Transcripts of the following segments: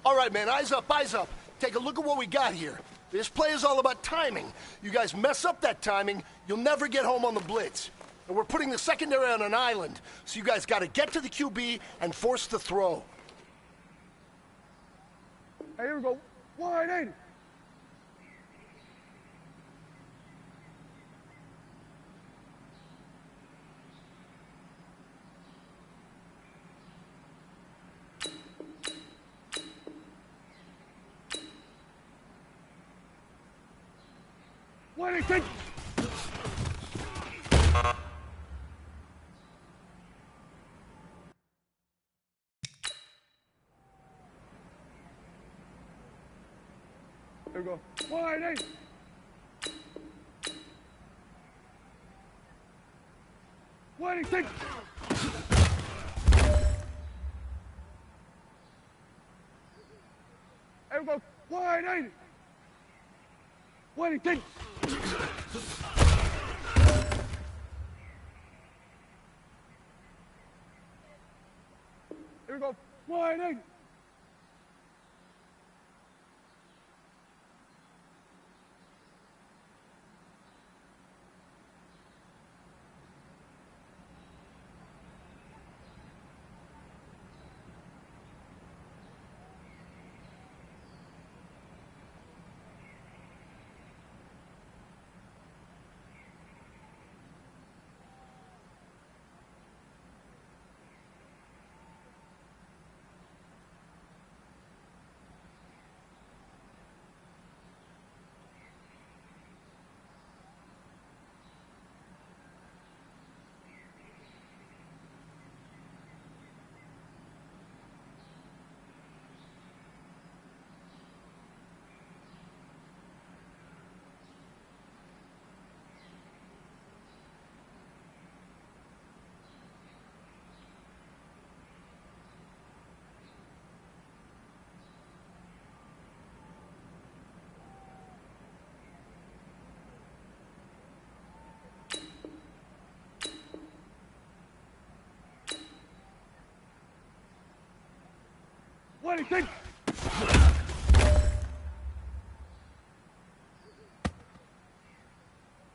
All right, man, eyes up, eyes up. Take a look at what we got here. This play is all about timing. You guys mess up that timing, you'll never get home on the blitz. And we're putting the secondary on an island, so you guys got to get to the QB and force the throw. Hey, here we go. Wide 80. Wide 80. There we go. Wide 8. Wide 6. There we go. Wide 8. Wide 6. Here we go. Wide 8. What do you think?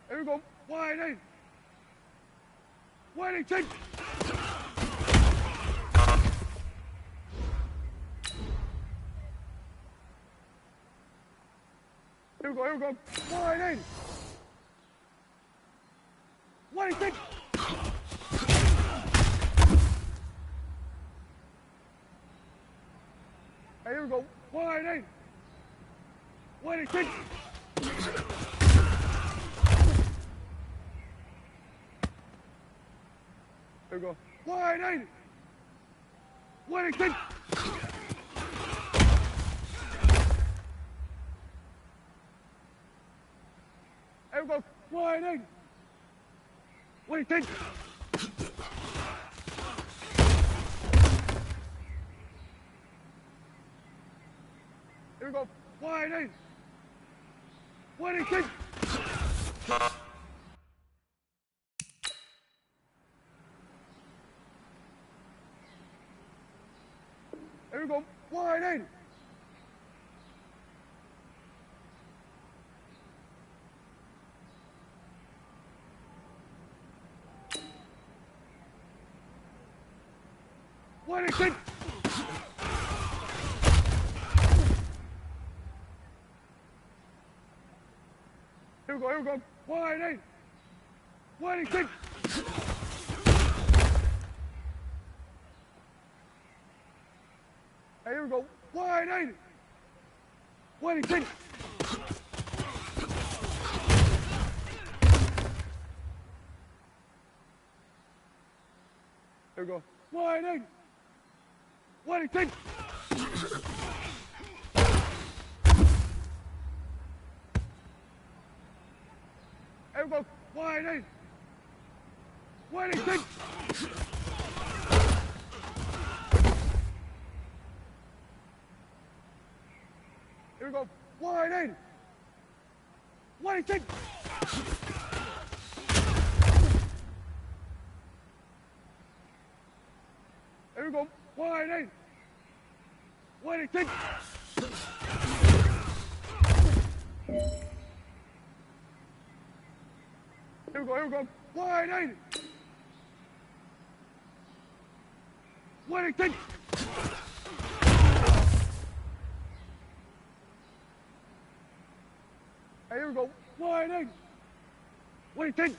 Here we go. Wide 8. What do you think? Here we go. Here we go. Wide 8. What do you think? Here we go. Wide 8. What do you think? Here we go. Wide 8. What do you think? Here we go. Wide 8. What do you think? Here we go. Wide 8. What do you think? Here we go. Wide 8. What do you think? Here we go, here we go. Wide 8. What do you think? Hey, here we go. Wide 8. What do you think? Here we go. Wide 8. What do you think? Here we go. Wide 8. What do you think? Here we go. Wide 8. What do you think? Here we go. Wide 8. Wide and kick. Here we go. Wide in. Wide and kick. Hey, here we go. Wide in. Wide and kick.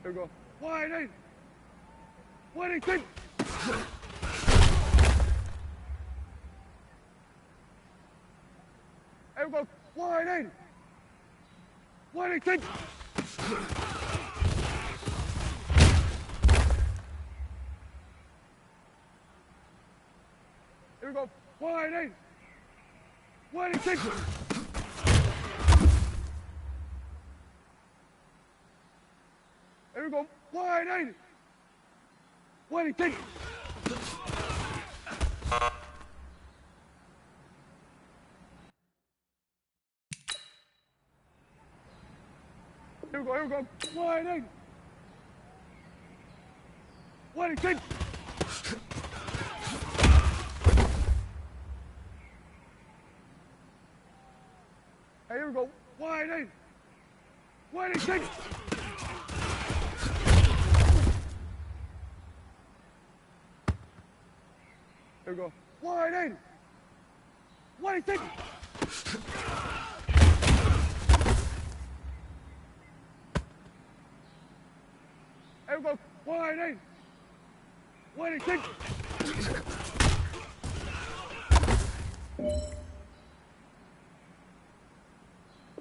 Here we go. Wide in. Wide and kick. Here we go. Wide in. Wide and kick. Here we go. Wide in. Wide and kick. Here we go. Wide in. Wide and kick. Here we go. Wide in. Wide and kick. Hey, here we go. Wide in. Wide and kick. Here we go. Wide in. Wide and kick. Here we go. Wide in. Wide and kick.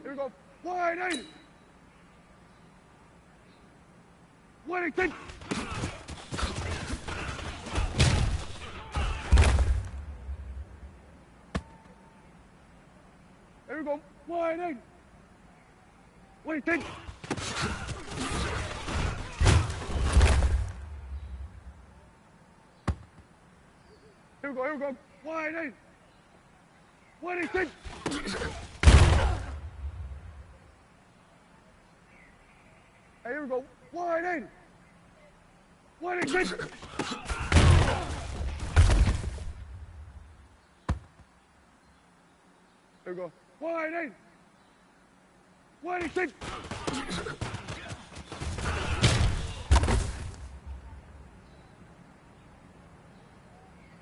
Here we go. Wide in. Wide and kick. Here we go. Wide in. Wide and kick. Here we go. Wide in. Wide and kick. Hey, here we go. Wide in. Wide and kick. Here we go. Wide in. Wide and kick.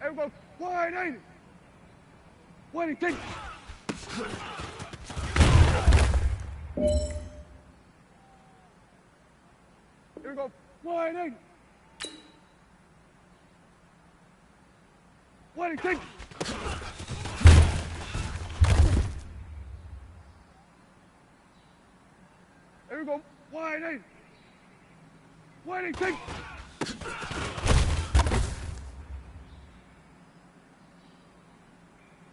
Here we go. Wide in. Wide and kick. Here we go. Wide in. Wide and kick. Here we go. Wide in. Wide and kick.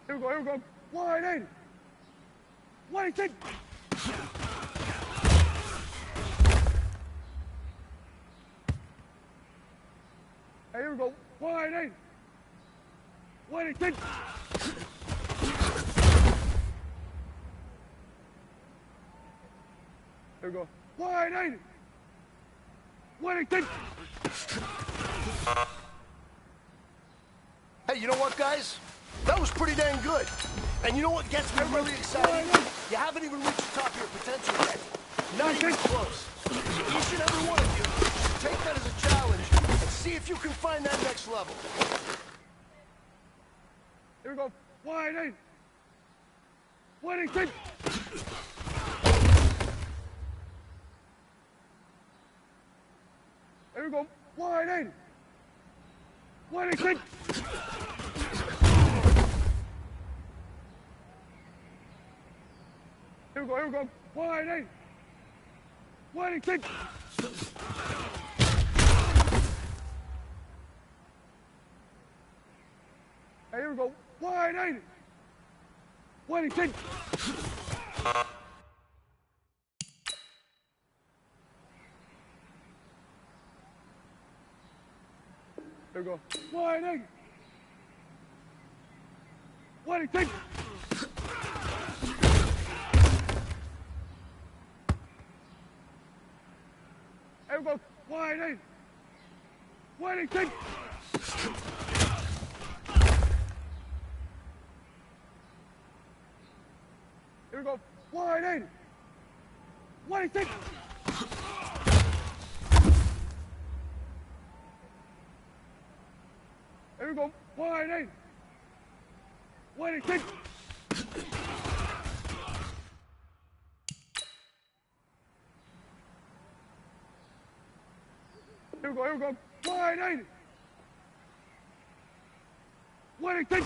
Here we go. Wide in. Wide and kick. Hey, here we go. Wide in. Wide and kick. Here we go. Wide in. Wide and kick. Hey, you know what, guys? That was pretty dang good. And you know what gets me really excited? You haven't even reached the top of your potential yet. Not even close. Each and every one of you should take that as a challenge and see if you can find that next level. Here we go. Wide in. Wide and kick. Here we go. Wide in. Wide and kick. Here we go. Wide in. Wide and kick. Hey, here we go. Wide in. Wide and kick. Here we go. Wide in. Wide and kick. Here we Here we go. Wide in. Wellington. Here we go. Wide in. Wellington. Here we go. Wide in. Wellington. Here we go. Here we go. Wide in. Wellington.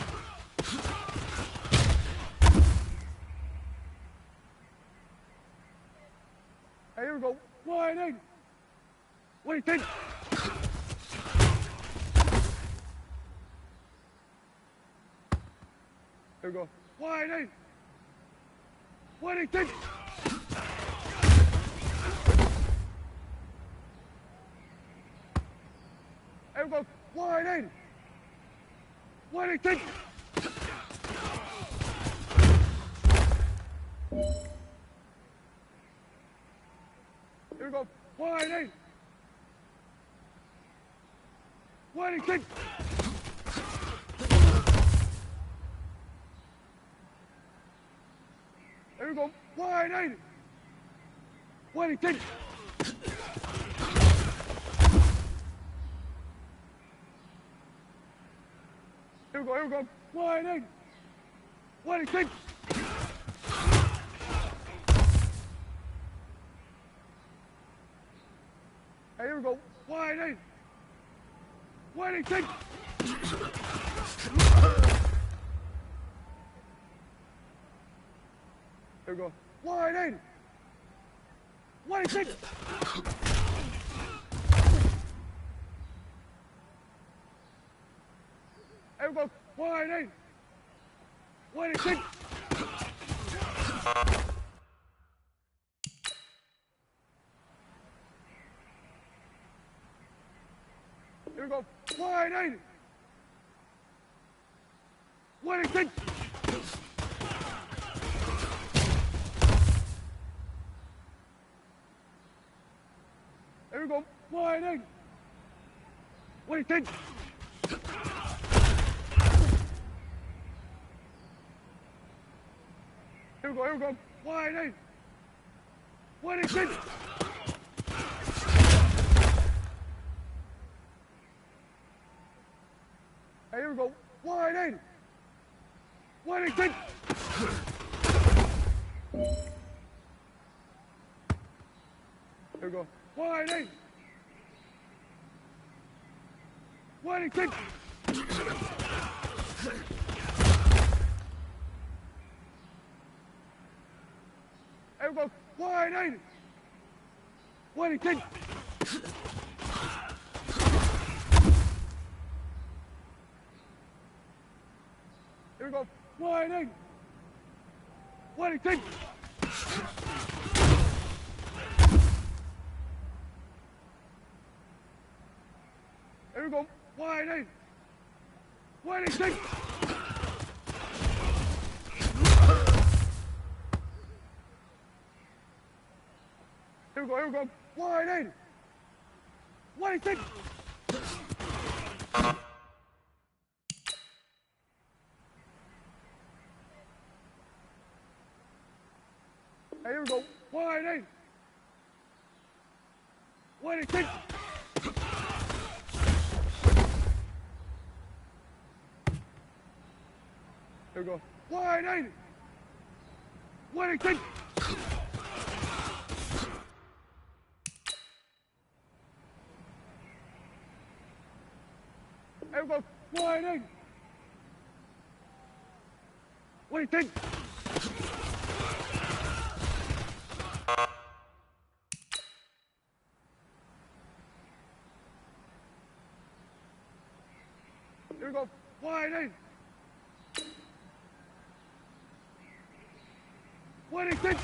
Here we go. Wide in. Wellington. Here we go. Wide in. Wellington. Here we go. Wide in. Wellington. Here we go. Wide in. Wellington. Here we go. Wide in. Wellington. Here we go. Here we go. Wide in. Wellington. Here we go. Wide in. Wellington. Here we go. Wide in. Wellington. Here we go. Wide in. Wellington. Here we go. Wide in. Wellington. Here we go. Wide in. Wellington. Here we go. Here we go. Wide in. Wellington. Here we go. Wide in. Wellington. Here we go. Wide in. Wellington. Here we go. Wide in. Wellington. Here we go. Wide in. Wellington. Here we go. Wide in. Wellington. Here we go. Here we go. Wide in. Wellington. Here we go. Wide in. Wellington. Here we go. Wide in. Wellington. Here we go. Wide in. Wellington. Here we go. Wide in. Wellington.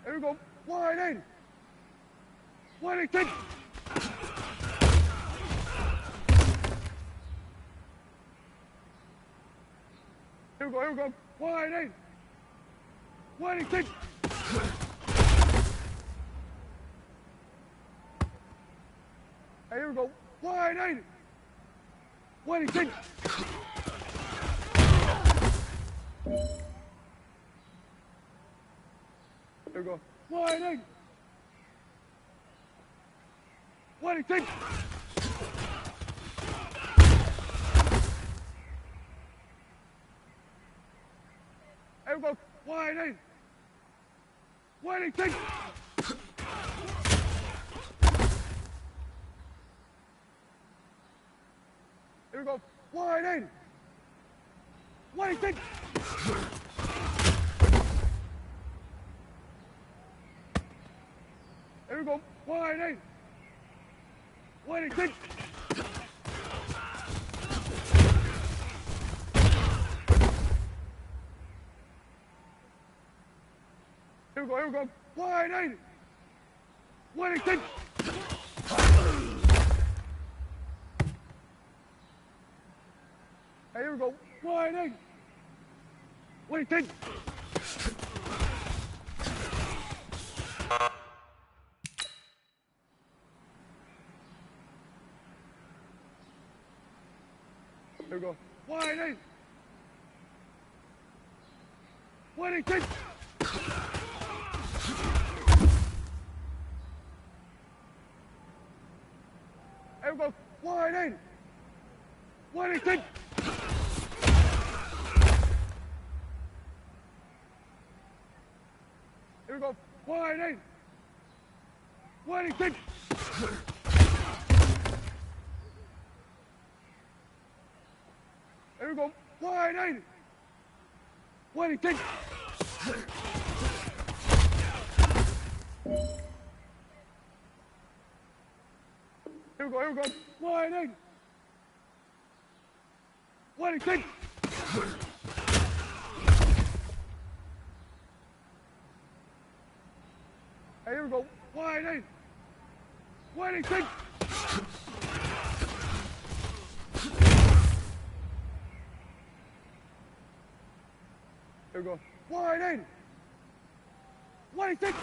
Here we go. Wide in. Wellington. Here we go. Wide in. Wide kick. Hey, here we go. Wide in. Wide kick. Here we go. Wide in. Wide kick. Here we go. Wide in. Wide kick. Here we go. Wide in. Wide kick. Here we go. Wide in. Wide kick. Here we go. Wide in. Wide kick. Hey, here we go. Wide in. Wide kick. Here we go. Wide in. Wide kick. Here we go. Wide in. Wide kick. Here we go. Wide in. Wide kick. Here we go. Wide in. Wide kick. Here we go. Wide in. Wide kick. Hey, here we go. Wide in. Wide kick. Here we go. Wide in. Wide kick.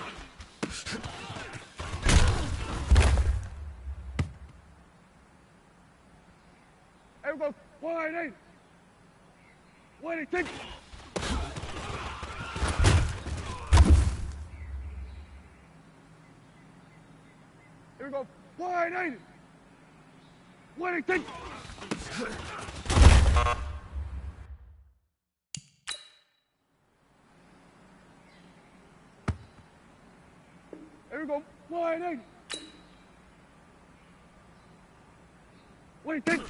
Here we go. Wide in. Wide kick. Here we go. Wide in. Wide kick. Here we go. Wide in. Wide kick.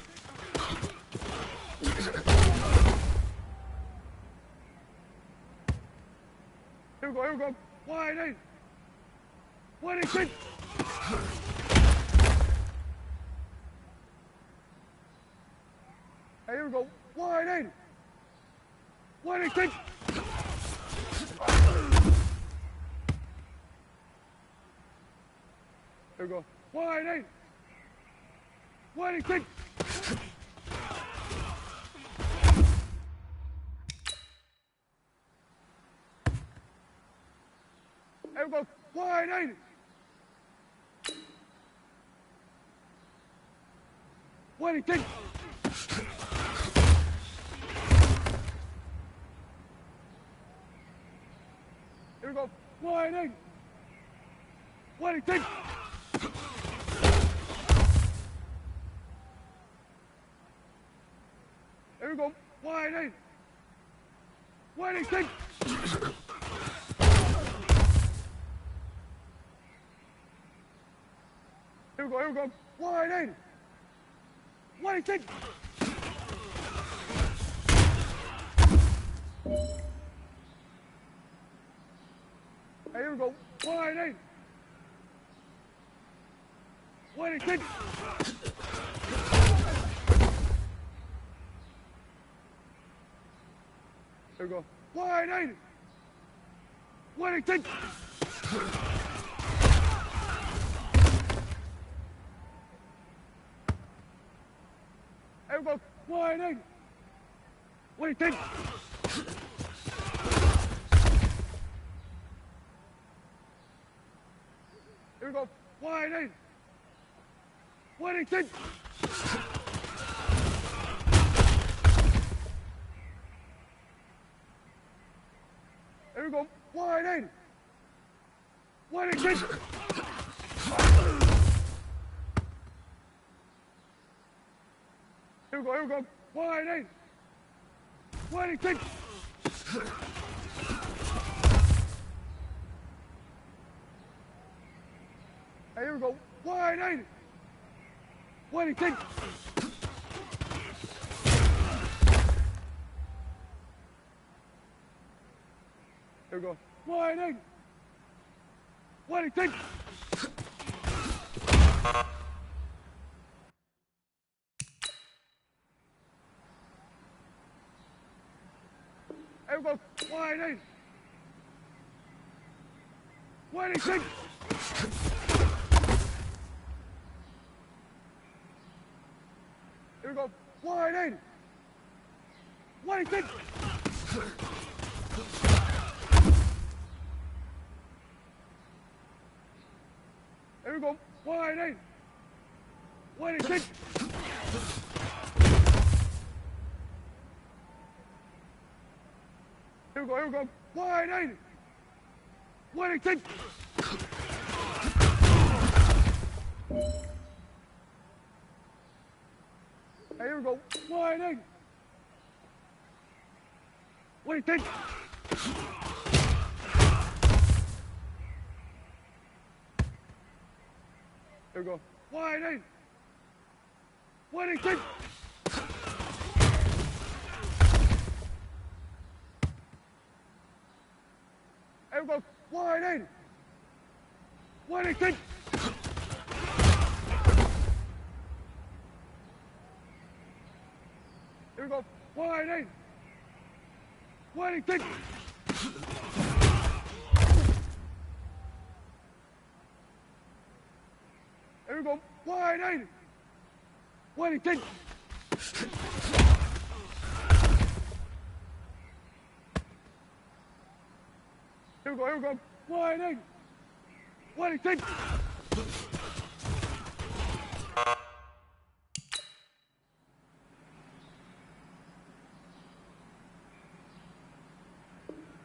Here we go. Wide in. Wide kick. Hey, here we go. Wide in. Wide kick. Here we go. Wide in. Wide kick. Here we go. Wide in. Wide kick. Here we go. Wide in. Wide kick. Here we go. Wide in. Wide kick. Here we go. Wide in. Wide kick. Hey, here we go. Wide in. Wide kick. Here we go. Wide in. Wide kick. Here we go. Wide in. Wide kick. Wide in. Whittington. Here we go. Wide in. Whittington. Here we go. Here we go. Wide in. Whittington. Here we go. Wide in. Whittington. Here we go. Wide in. Whittington. Here we go. Wide in. Whittington. Here we go. Wide in. Whittington. Here we go. Wide in. Whittington. Here we go. Here we go. Wide in. Whittington. Here we go. Wide in. Whittington. Here we go. Wide in. Whittington. Here we go. Wide in. Whittington. Here we go. Wide in. Whittington. Here we go. Wide in. Whittington. Here we go. Here we go. Wide in. Whittington.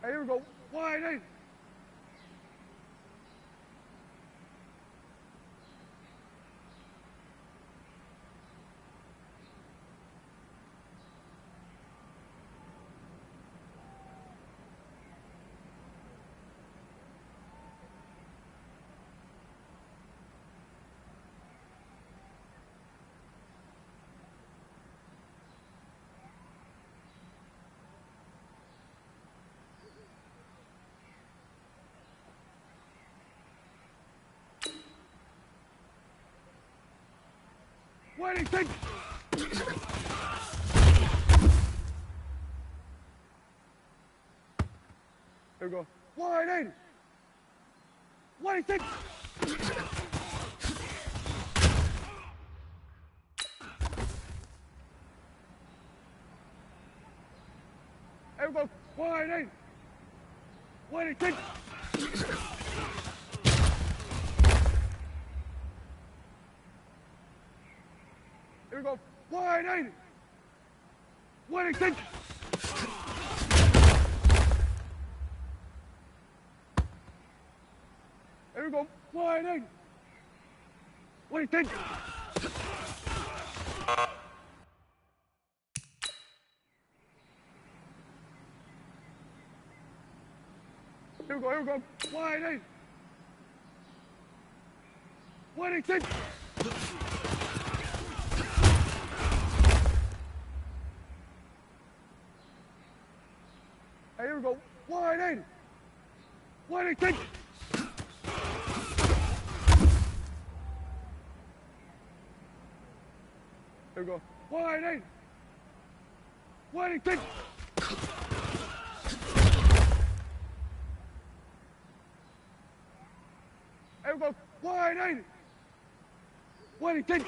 Here we go. Wide in. Whittington. Here we go. Wide in. Whittington. Here we go. Wide in. Whittington. Here we go. Wide in. Whittington. Here we go. Wide in. Whittington. Here we go. Here we go. Wide in. Whittington. Here we go. Wide in. Whittington. Here we go. Wide in. Whittington. Here we go. Wide in. Whittington.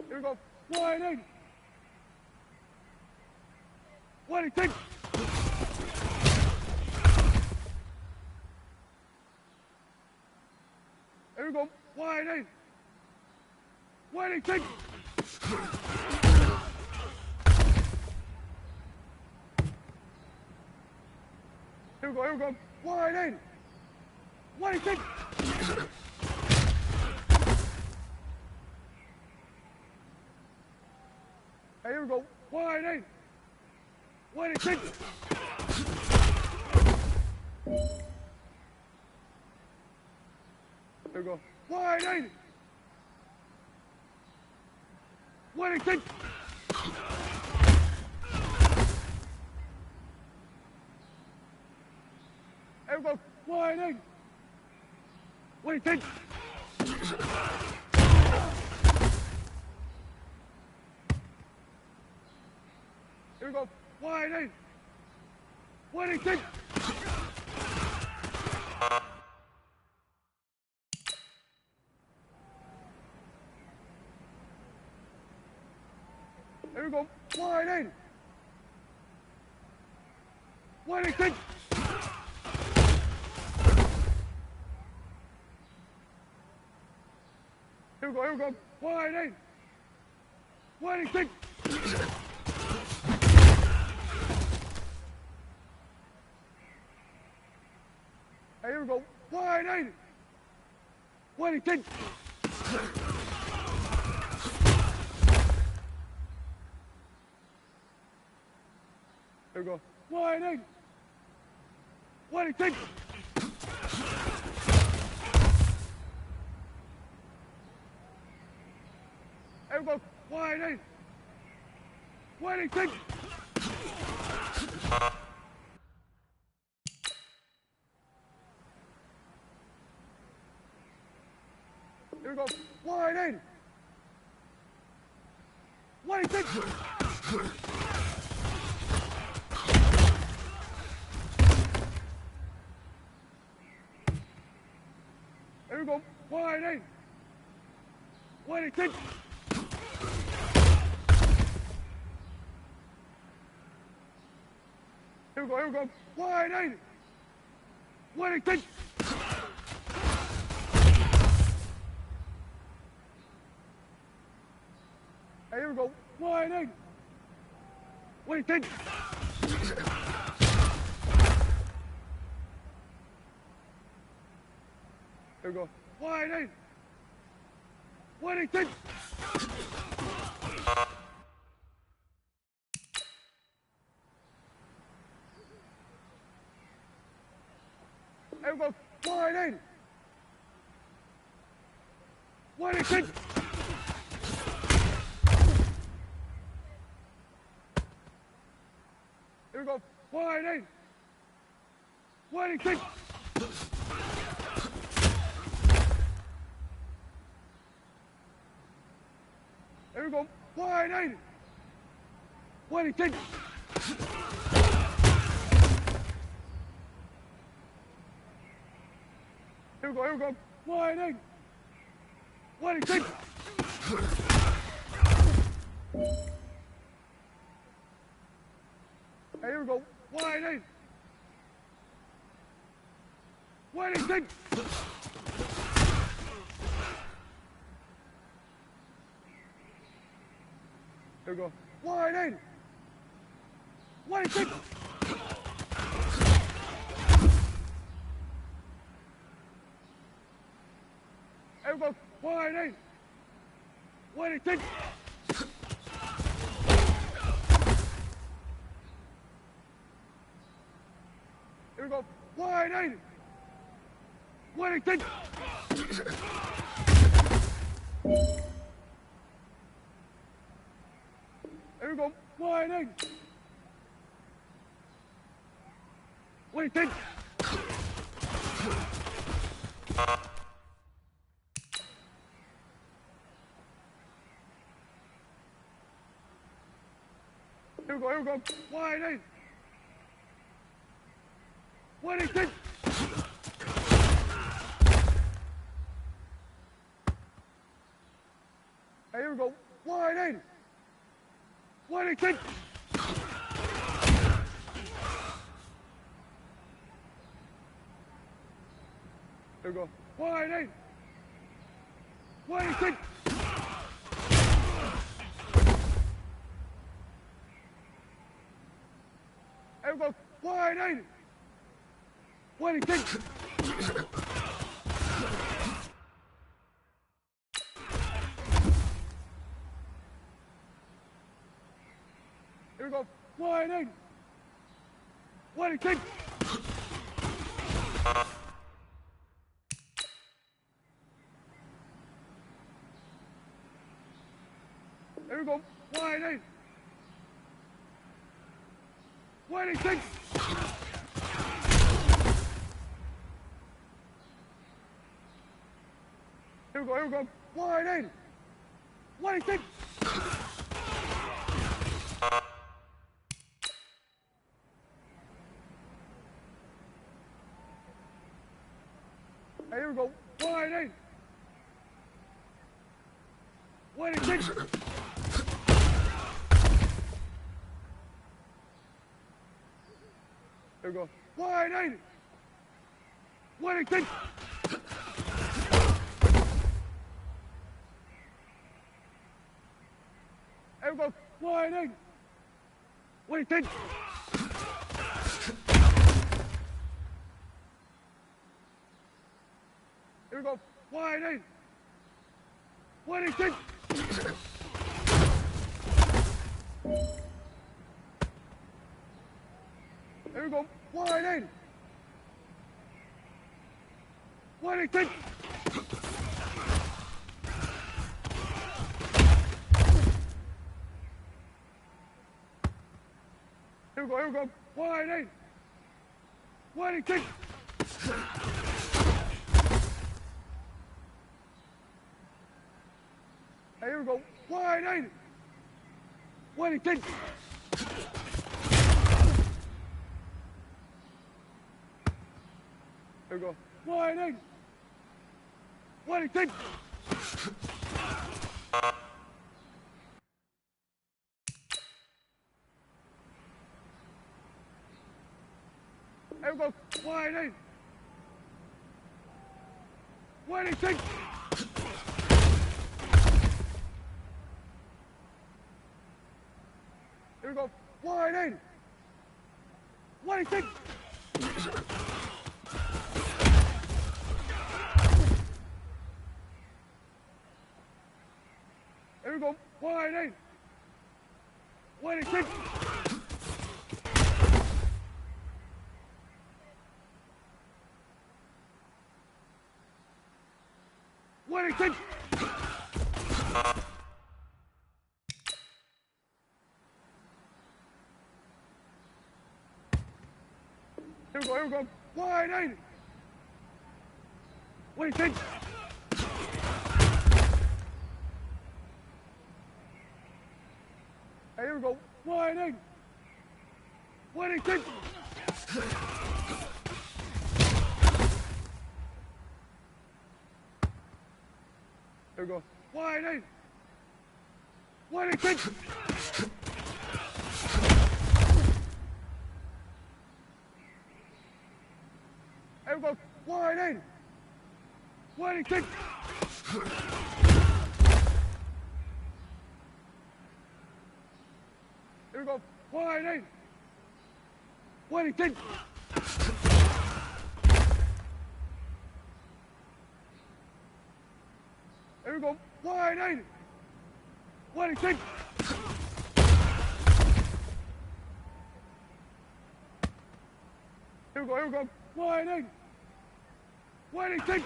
Here we go. Wide in. 26. Here we go. Wide in. 26. Here we go. Here we go. Wide in. 26. Hey, here we go. Wide in. 26. Here we go. Wide in. 26. Here we go. Wide in. 26. Here we go. Wide in. 26. Here we go. Wide in. 26. Here we go. Here we go. Wide in. 26. Hey, here we go. Wide in. 26. Here we go. Wide in. 26. Here we go. Wide in. 26. Here we go. Wide in. 26. Here we go. Wide in. 26. Here we go. Here we go. Wide in. 26. Hey, here we go. Wide in. 26. Here we go. Wide in. 26. Here we go. Wide in. 26. Here we go. Wide in. 26. Here we go. Wide in. 26. Here we go. Here we go. Wide in. 26. Hey, here we go. Wide in. 26. Here we go. Wide in. 26. Here we go. Wide in. 26. Here we go. Wide in. 26. Here we go. Wide in. 26. Here we go. Here we go. Wide in. 26. Hey, here we go. Wide in. 26. Here we go. Wide eight. Wide six. Here we go. Wide eight. Wide six. Here we go. Wide eight. Wide six. Here we go. Wide eight. Wide six. Here we go. Here we go. Wide eight. Wide six. Here we go. Wide eight. Wide six. Here we go. Wide eight. Wide six. Here we go. Wide eight. Wide six. Here we go. Wide eight. Wide six. Here we go. Wide eight. Wide six. Here we go. Here we go. Wide eight. Wide six. Here we go. Wide eight. Wide six. Here we go. Wide eight. Wide six. Here we go. Wide eight. Wide six. Here we go. Wide eight. Wide six. Here we go. Wide eight. Wide six. Wide six. Here we go. Here we go. Wide eight. Wide six. Here we go. Wide eight. Wide six. Here we go. Wide eight. Wide six. Here we go. Wide eight. Wide six. Here we go. Wide eight. Wide six. Here we go. Wide eight. Wide six. Here we go. Here we go. Wide eight. Wide six.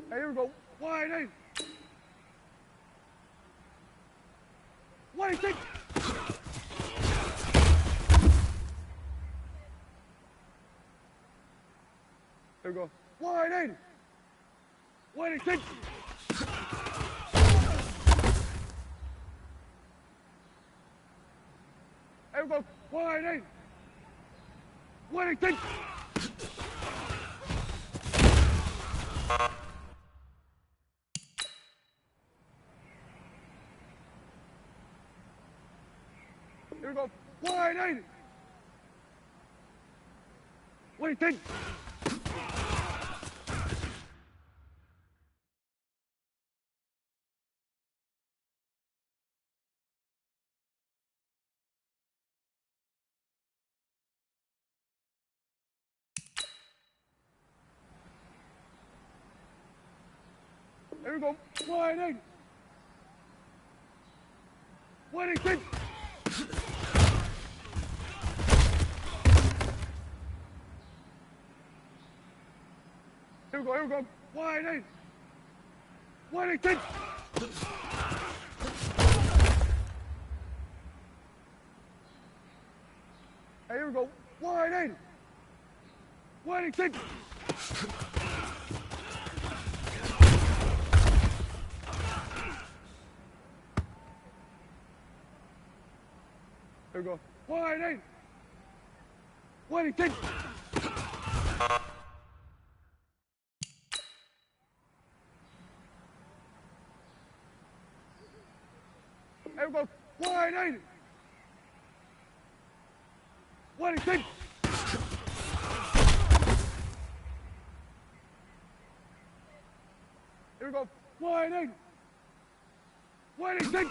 Here we go. Wide eight. Wide six. Here we go. Wide eight. Wide six. Here we go. Wide eight. Wide six. Here we go. ain't it? What do you think? There we go. Wide ain't it? What do you think? Here we go, here we go. Wide ain't it? What do you think? Hey, here we go. Wide ain't it? What do you think? There we go. Wide ain't it? What do you think? There we go. Wide ain't it? What do you think? Here we go. Wide ain't it? What do you think?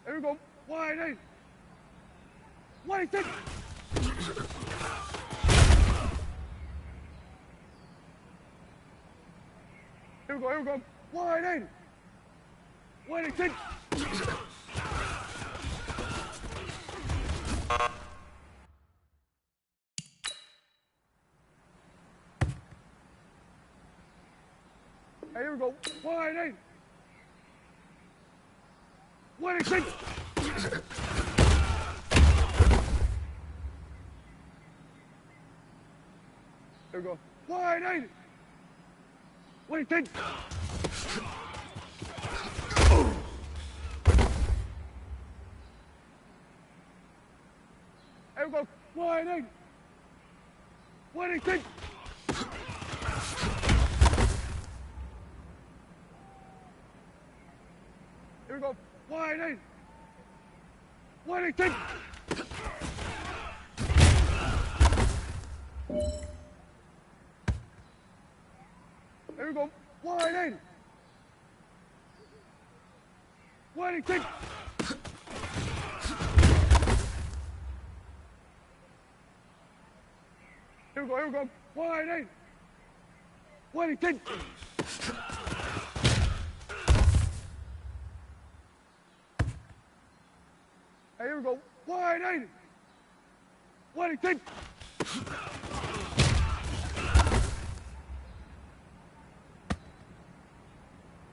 Here we go. Wide ain't it? What do you think? Here we go, here we go. Wide ain't it? What do you think? Hey, here we go. Wide ain't it? What do you think? Here we go. Wide ain't it? What do you think? Here we go. Wide ain't it? What do you think? Here we go. Wide ain't it? What do you think? Here we go. Wide ain't it? What do you think? Here we go, here we go. Wide ain't it? What do you think? Hey, here we go. Wide ain't it? What do you think?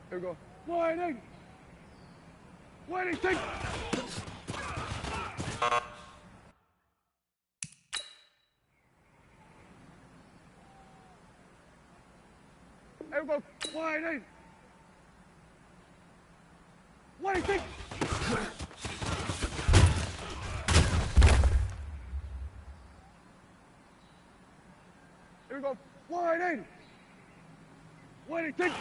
Here we go. Wide ain't it? What do you think? Here we go. Wide ain't it? What do you think? Here we go. Wide ain't it? What do you think?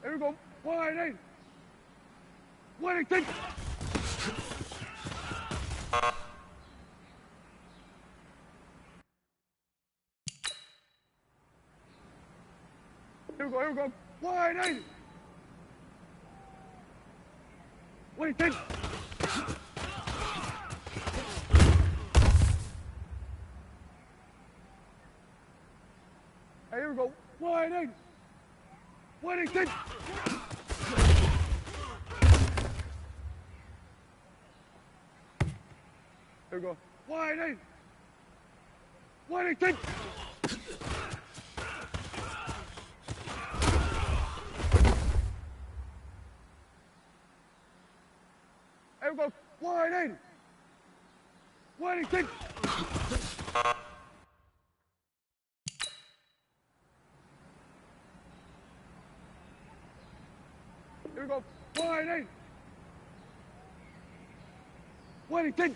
Here we go. Wide ain't it? What do you think? Here we go, here we go. Wide ain't it? What do you think? Hey, here we go. Wide ain't it? What do you think? Here we go. Wide ain't it? What do you think? Here we go. Wide ain't it? What do you think? Here we go. Wide ain't it? What do you think?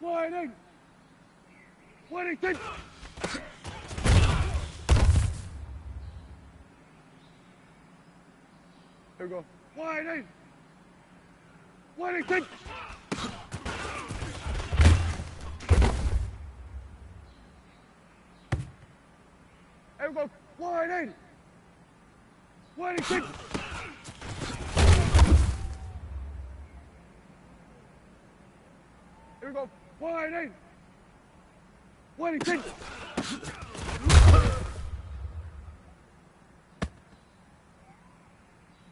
Wide in. Whittington. Here we go. Wide in. Whittington. Here we go. Wide in. Whittington. Here we go. Wide in. Whittington.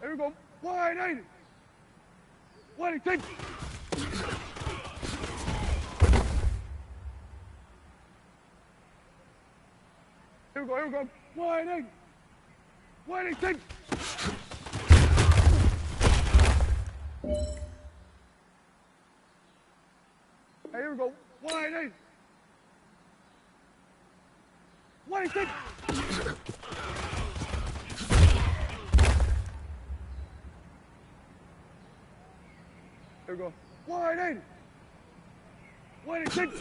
Here we go. Wide in. Whittington. Here we go. Here we go. Wide in. Whittington. Hey, here we go. Wide in. Whittington. Here we go. Wide in. Whittington.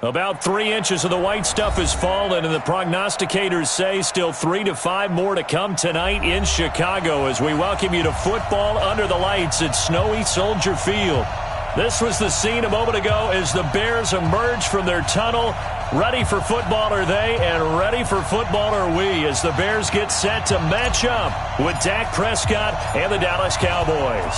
About 3 inches of the white stuff has fallen, and the prognosticators say still 3 to 5 more to come tonight in Chicago as we welcome you to football under the lights at snowy Soldier Field. This was the scene a moment ago as the Bears emerged from their tunnel. Ready for football are they, and ready for football are we as the Bears get set to match up with Dak Prescott and the Dallas Cowboys.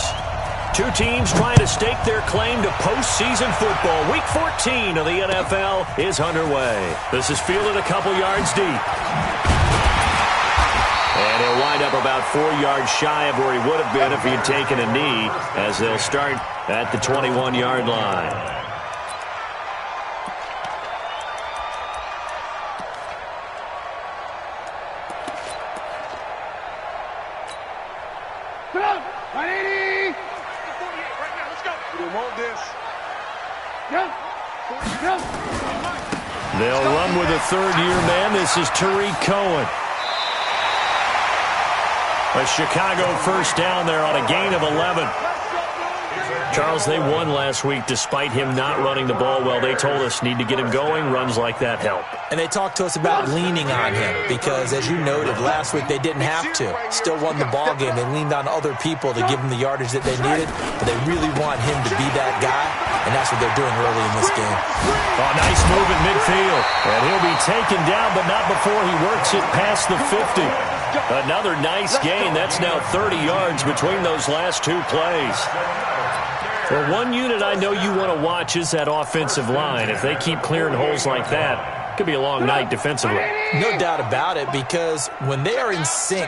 Two teams trying to stake their claim to postseason football. Week 14 of the NFL is underway. This is fielded a couple yards deep. And he'll wind up about 4 yards shy of where he would have been if he had taken a knee as they'll start at the 21-yard line. They'll run with a third-year man. This is Tariq Cohen. A Chicago first down there on a gain of 11. Charles, they won last week despite him not running the ball well. They told us need to get him going. Runs like that help. And they talked to us about leaning on him because, as you noted, last week they didn't have to. Still won the ball game. They leaned on other people to give them the yardage that they needed, but they really want him to be that guy, and that's what they're doing early in this game. Oh, nice move in midfield. And he'll be taken down, but not before he works it past the 50. Another nice gain. That's now 30 yards between those last two plays. Well, one unit I know you want to watch is that offensive line. If they keep clearing holes like that, it could be a long night defensively. No doubt about it, because when they are in sync,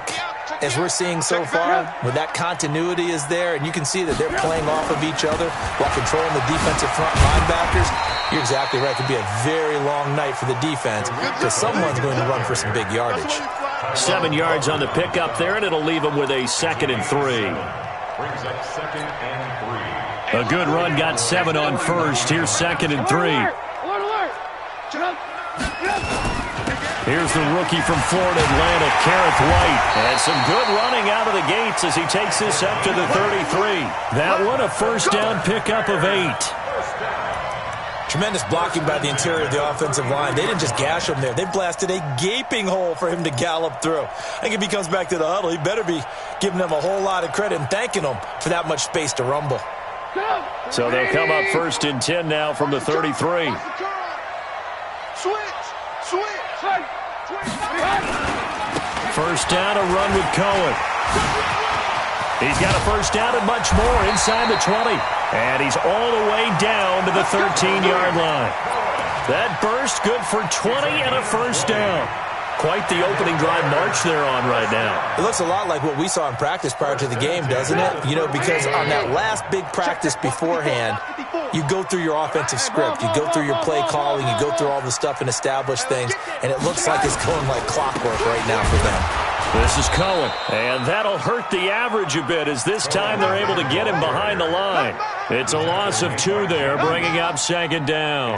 as we're seeing so far, when that continuity is there, and you can see that they're playing off of each other while controlling the defensive front linebackers, you're exactly right. It could be a very long night for the defense because someone's going to run for some big yardage. 7 yards on the pickup there, and it'll leave them with a 2nd and 3. Brings up 2nd and 3. A good run got 7 on first. Here's 2nd and 3. Here's the rookie from Florida Atlantic, Kareth White. And some good running out of the gates as he takes this up to the 33. That one a first down pickup of 8. Tremendous blocking by the interior of the offensive line. They didn't just gash him there. They blasted a gaping hole for him to gallop through. I think if he comes back to the huddle, he better be giving them a whole lot of credit and thanking them for that much space to rumble. So they'll come up 1st and 10 now from the 33. First down, a run with Cohen. He's got a first down and much more inside the 20. And he's all the way down to the 13-yard line. That burst good for 20 and a first down. Quite the opening drive march they're on right now. It looks a lot like what we saw in practice prior to the game, doesn't it? You know, because on that last big practice beforehand, you go through your offensive script. You go through your play calling. You go through all the stuff and establish things. And it looks like it's going like clockwork right now for them. This is Cohen, and that'll hurt the average a bit as this time they're able to get him behind the line. It's a loss of 2 there, bringing up 2nd down.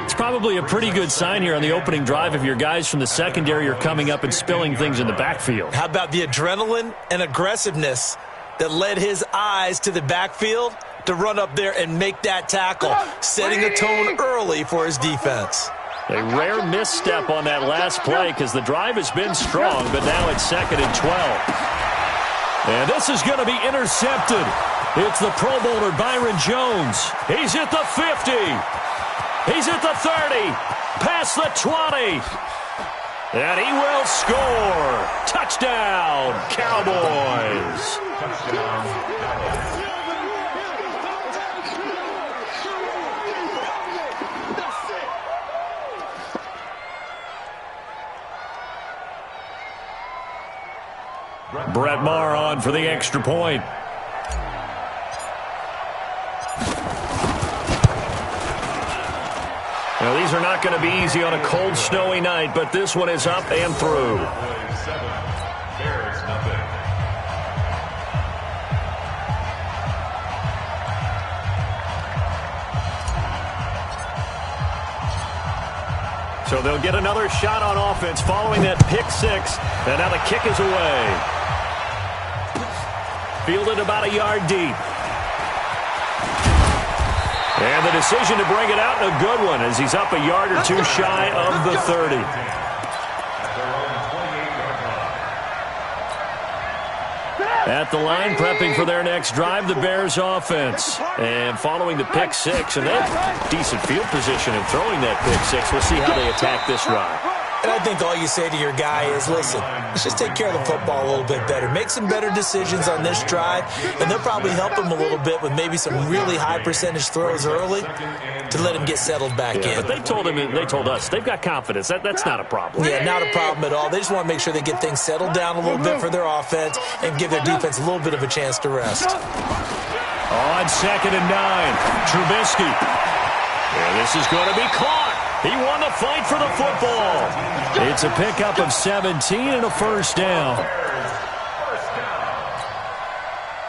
It's probably a pretty good sign here on the opening drive if your guys from the secondary are coming up and spilling things in the backfield. How about the adrenaline and aggressiveness that led his eyes to the backfield to run up there and make that tackle, setting a tone early for his defense. A rare misstep on that last play because the drive has been strong, but now it's 2nd and 12. And this is going to be intercepted. It's the Pro Bowler Byron Jones. He's at the 50. He's at the 30. Past the 20. And he will score. Touchdown, Cowboys. Touchdown, Cowboys. Brett Maher on for the extra point. Now, these are not going to be easy on a cold, snowy night, but this one is up and through. So they'll get another shot on offense following that pick 6, and now the kick is away. Fielded about a yard deep. And the decision to bring it out, a good one, as he's up a yard or two shy of the 30. At the line, prepping for their next drive, the Bears offense. And following the pick six, and that decent field position and throwing that pick six, we'll see how they attack this drive. And I think all you say to your guy is, listen, let's just take care of the football a little bit better. Make some better decisions on this drive, and they'll probably help him a little bit with maybe some really high percentage throws early to let him get settled back in. But they told us, they've got confidence. That's not a problem. Yeah, not a problem at all. They just want to make sure they get things settled down a little bit for their offense and give their defense a little bit of a chance to rest. On 2nd and 9, Trubisky. And this is going to be caught. He won the fight for the football. It's a pickup of 17 and a first down.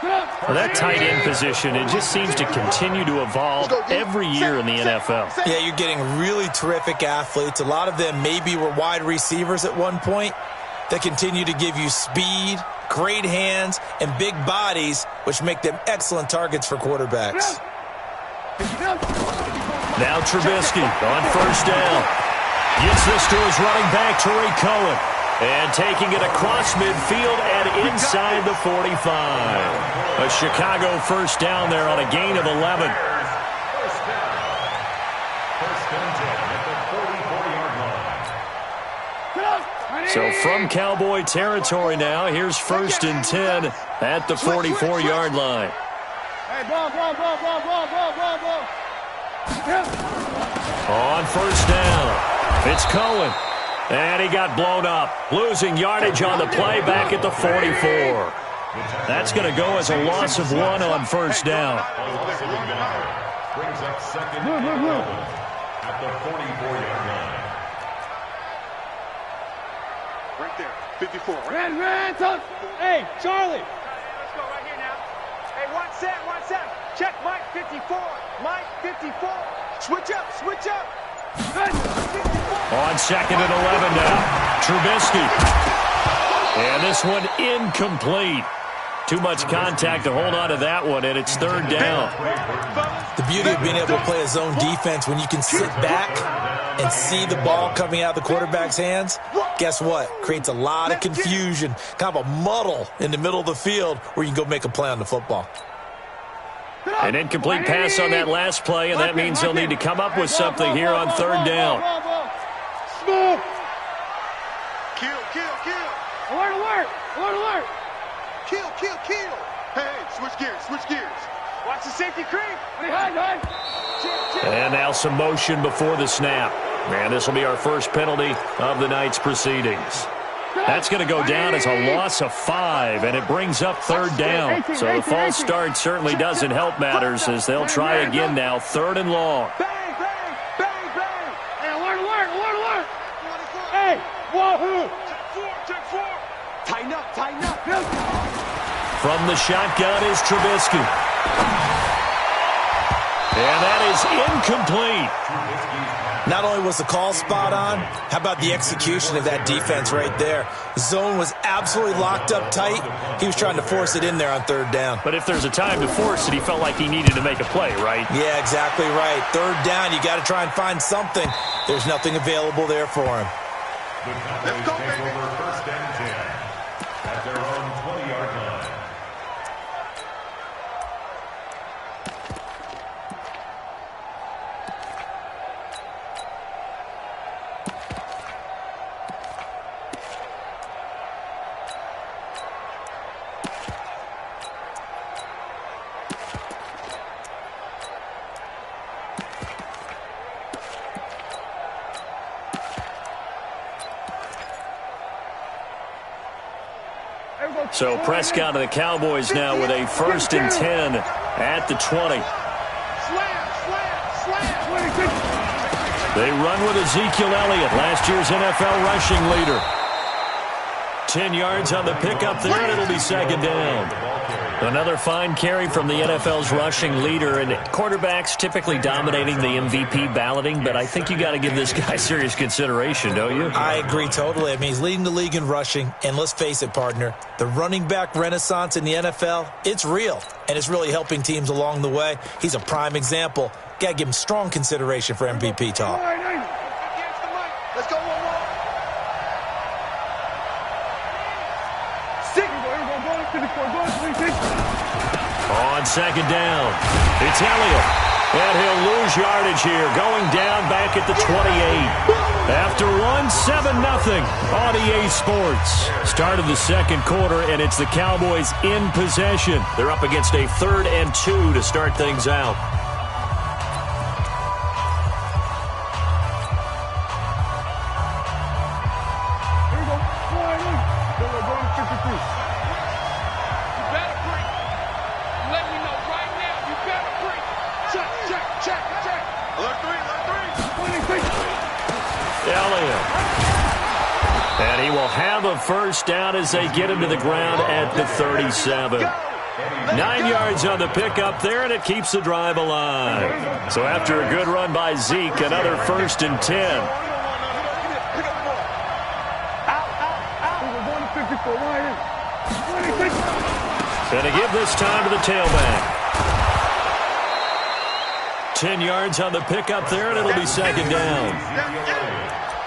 Well, that tight end position, it just seems to continue to evolve every year in the NFL. Yeah, you're getting really terrific athletes. A lot of them maybe were wide receivers at one point that continue to give you speed, great hands, and big bodies, which make them excellent targets for quarterbacks. Now Trubisky on first down. Gets this to his running back, Tariq Cohen. And taking it across midfield and inside the 45. A Chicago first down there on a gain of 11. So from Cowboy territory now, here's 1st and 10 at the 44-yard line. On first down, it's Cohen. And he got blown up, losing yardage on the play back at the 44. That's going to go as a loss of 1 on first down. Brings up 2nd and 11 at the 44-yard line. Right there, 54. Ran, touch. Hey, Charlie. Let's go right here now. Hey, one set. Check Mike 54. Mike 54. Switch up. On 2nd and 11 now, Trubisky. And this one incomplete. Too much contact to hold on to that one, and it's 3rd down. The beauty of being able to play a zone defense when you can sit back and see the ball coming out of the quarterback's hands, guess what? Creates a lot of confusion, kind of a muddle in the middle of the field where you can go make a play on the football. An incomplete pass on that last play, and that means they'll need to come up with something here on 3rd down. Kill. Alert. Kill. Hey, switch gears. Watch the safety creep. And now some motion before the snap. And this will be our first penalty of the night's proceedings. That's going to go down as a loss of 5, and it brings up 3rd down. So the false start certainly doesn't help matters as they'll try again now, 3rd and long. Bang. Hey, alert. Hey, wahoo. Check 4. Tighten up. From the shotgun is Trubisky. And that is incomplete. Not only was the call spot on, how about the execution of that defense right there? The zone was absolutely locked up tight. He was trying to force it in there on 3rd down. But if there's a time to force it, he felt like he needed to make a play, right? Yeah, exactly right. 3rd down, you got to try and find something. There's nothing available there for him. The Cowboys take over 1st and 10 at their own 20-yard line. So Prescott and the Cowboys now with a 1st and 10 at the 20. They run with Ezekiel Elliott, last year's NFL rushing leader. 10 yards on the pickup there, and it'll be 2nd down. Another fine carry from the NFL's rushing leader, and quarterbacks typically dominating the MVP balloting, but I think you got to give this guy serious consideration, don't you? I agree totally. I mean, he's leading the league in rushing, and let's face it, partner, the running back renaissance in the NFL, it's real, and it's really helping teams along the way. He's a prime example Got to give him strong consideration for MVP talk. Let's go one more. On second down, it's Elliott. And he'll lose yardage here, going down back at the 28. After one, 7-0 on EA Sports. Start of the second quarter, and it's the Cowboys in possession. They're up against a 3rd and 2 to start things out. And he will have a first down as they get him to the ground at the 37. 9 yards on the pickup there, and it keeps the drive alive. So after a good run by Zeke, another 1st and 10. And to give this time to the tailback. 10 yards on the pickup there, and it'll be second down.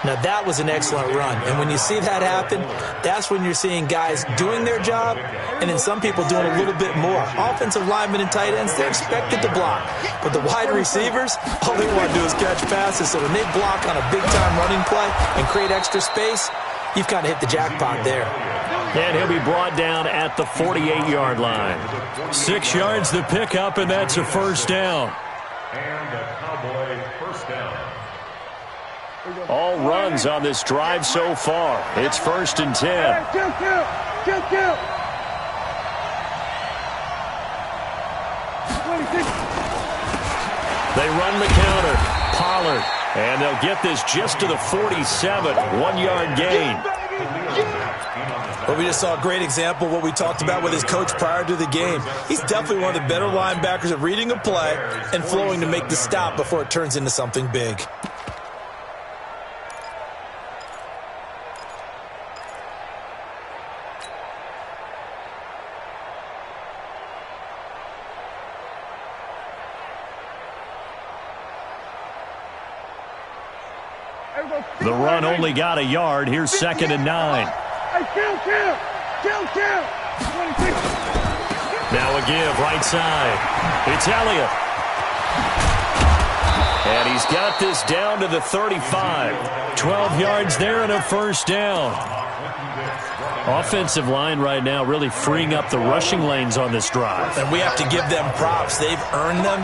Now, that was an excellent run. And when you see that happen, that's when you're seeing guys doing their job and then some people doing a little bit more. Offensive linemen and tight ends, they're expected to block. But the wide receivers, all they want to do is catch passes. So when they block on a big-time running play and create extra space, you've kind of hit the jackpot there. And he'll be brought down at the 48-yard line. 6 yards the pickup, and that's a first down. And the Cowboy first down. All runs on this drive so far. It's 1st and 10. They run the counter. Pollard. And they'll get this just to the 47. 1-yard gain. But we just saw a great example of what we talked about with his coach prior to the game. He's definitely one of the better linebackers at reading a play and flowing to make the stop before it turns into something big. The run only got a yard. Here's 2nd and 9. Now a give right side. It's Elliott. And he's got this down to the 35. 12 yards there and a first down. Offensive line right now really freeing up the rushing lanes on this drive. And we have to give them props. They've earned them.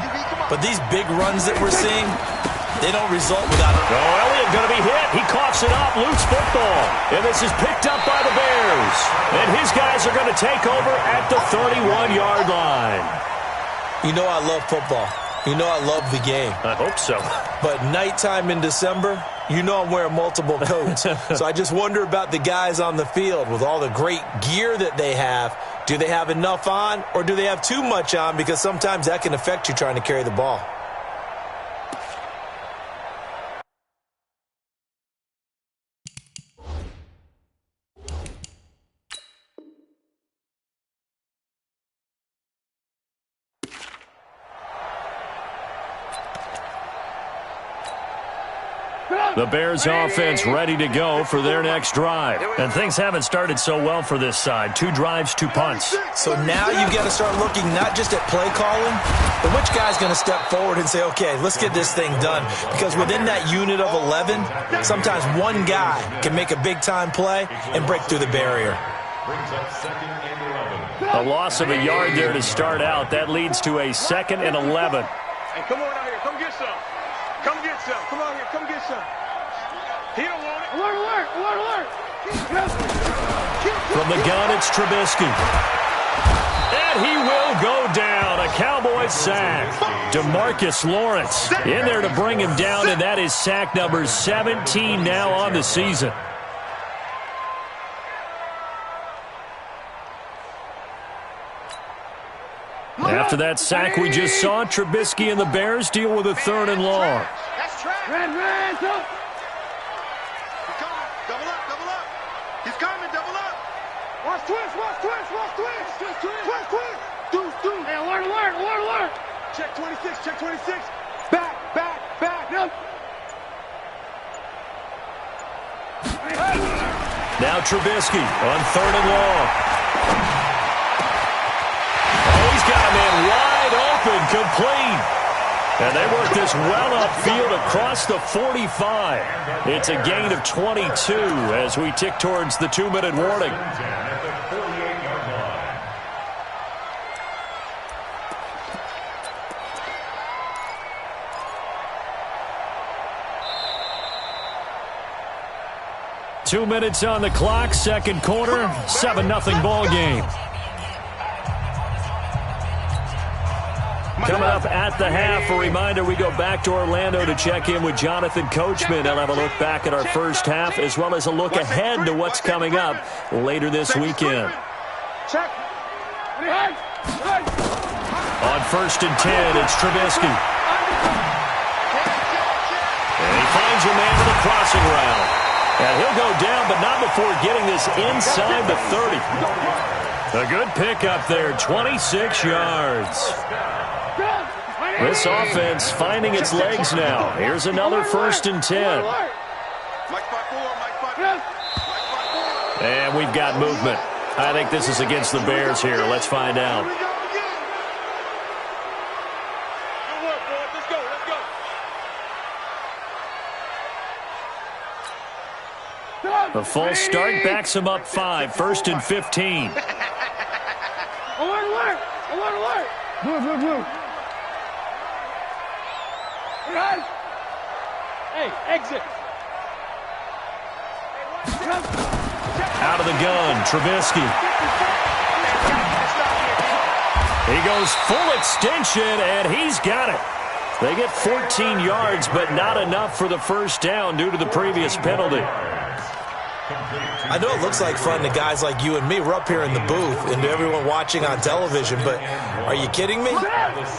But these big runs that we're seeing, they don't result without it. Oh, Elliott going to be hit. He coughs it up. Loose football. And this is picked up by the Bears. And his guys are going to take over at the 31-yard line. You know I love football. You know I love the game. I hope so. But nighttime in December, you know I'm wearing multiple coats. So I just wonder about the guys on the field with all the great gear that they have. Do they have enough on, or do they have too much on? Because sometimes that can affect you trying to carry the ball. The Bears offense ready to go for their next drive. And things haven't started so well for this side. 2 drives, 2 punts. So now you've got to start looking not just at play calling, but which guy's going to step forward and say, okay, let's get this thing done. Because within that unit of 11, sometimes one guy can make a big-time play and break through the barrier. Brings up 2nd and 11. A loss of a yard there to start out. That leads to a 2nd and 11. Hey, come on out here. Come get some. Come get some. Come on here. Come get some. He don't want it. Alert, alert, alert, alert. From the gun, it's Trubisky. And he will go down. A Cowboys sack. DeMarcus Lawrence in there to bring him down, and that is sack number 17 now on the season. After that sack we just saw, Trubisky and the Bears deal with a 3rd and long. That's trash. Red, up. Double up. He's coming, double up. Watch twist. Deuce. Hey, alert. Check 26. Back. Now Trubisky on 3rd and long. Oh, he's got a man wide open, complete. And they work this well upfield across the 45. It's a gain of 22 as we tick towards the 2-minute warning. 2 minutes on the clock, second quarter, 7-0 ball game. Coming up at the half, a reminder, we go back to Orlando to check in with Jonathan Coachman. He'll have a look back at our first half as well as a look ahead to what's coming up later this weekend. On 1st and 10, it's Trubisky. And he finds a man to the crossing route. And he'll go down, but not before getting this inside the 30. A good pickup there, 26 yards. This offense finding its legs now. Here's another 1st and 10. And we've got movement. I think this is against the Bears here. Let's find out. A false start backs him up 5. 1st and 15. Alert! Blue. Hey, exit. Out of the gun, Trubisky. He goes full extension, and he's got it. They get 14 yards, but not enough for the first down due to the previous penalty. I know it looks like fun to guys like you and me. We're up here in the booth and to everyone watching on television, but are you kidding me?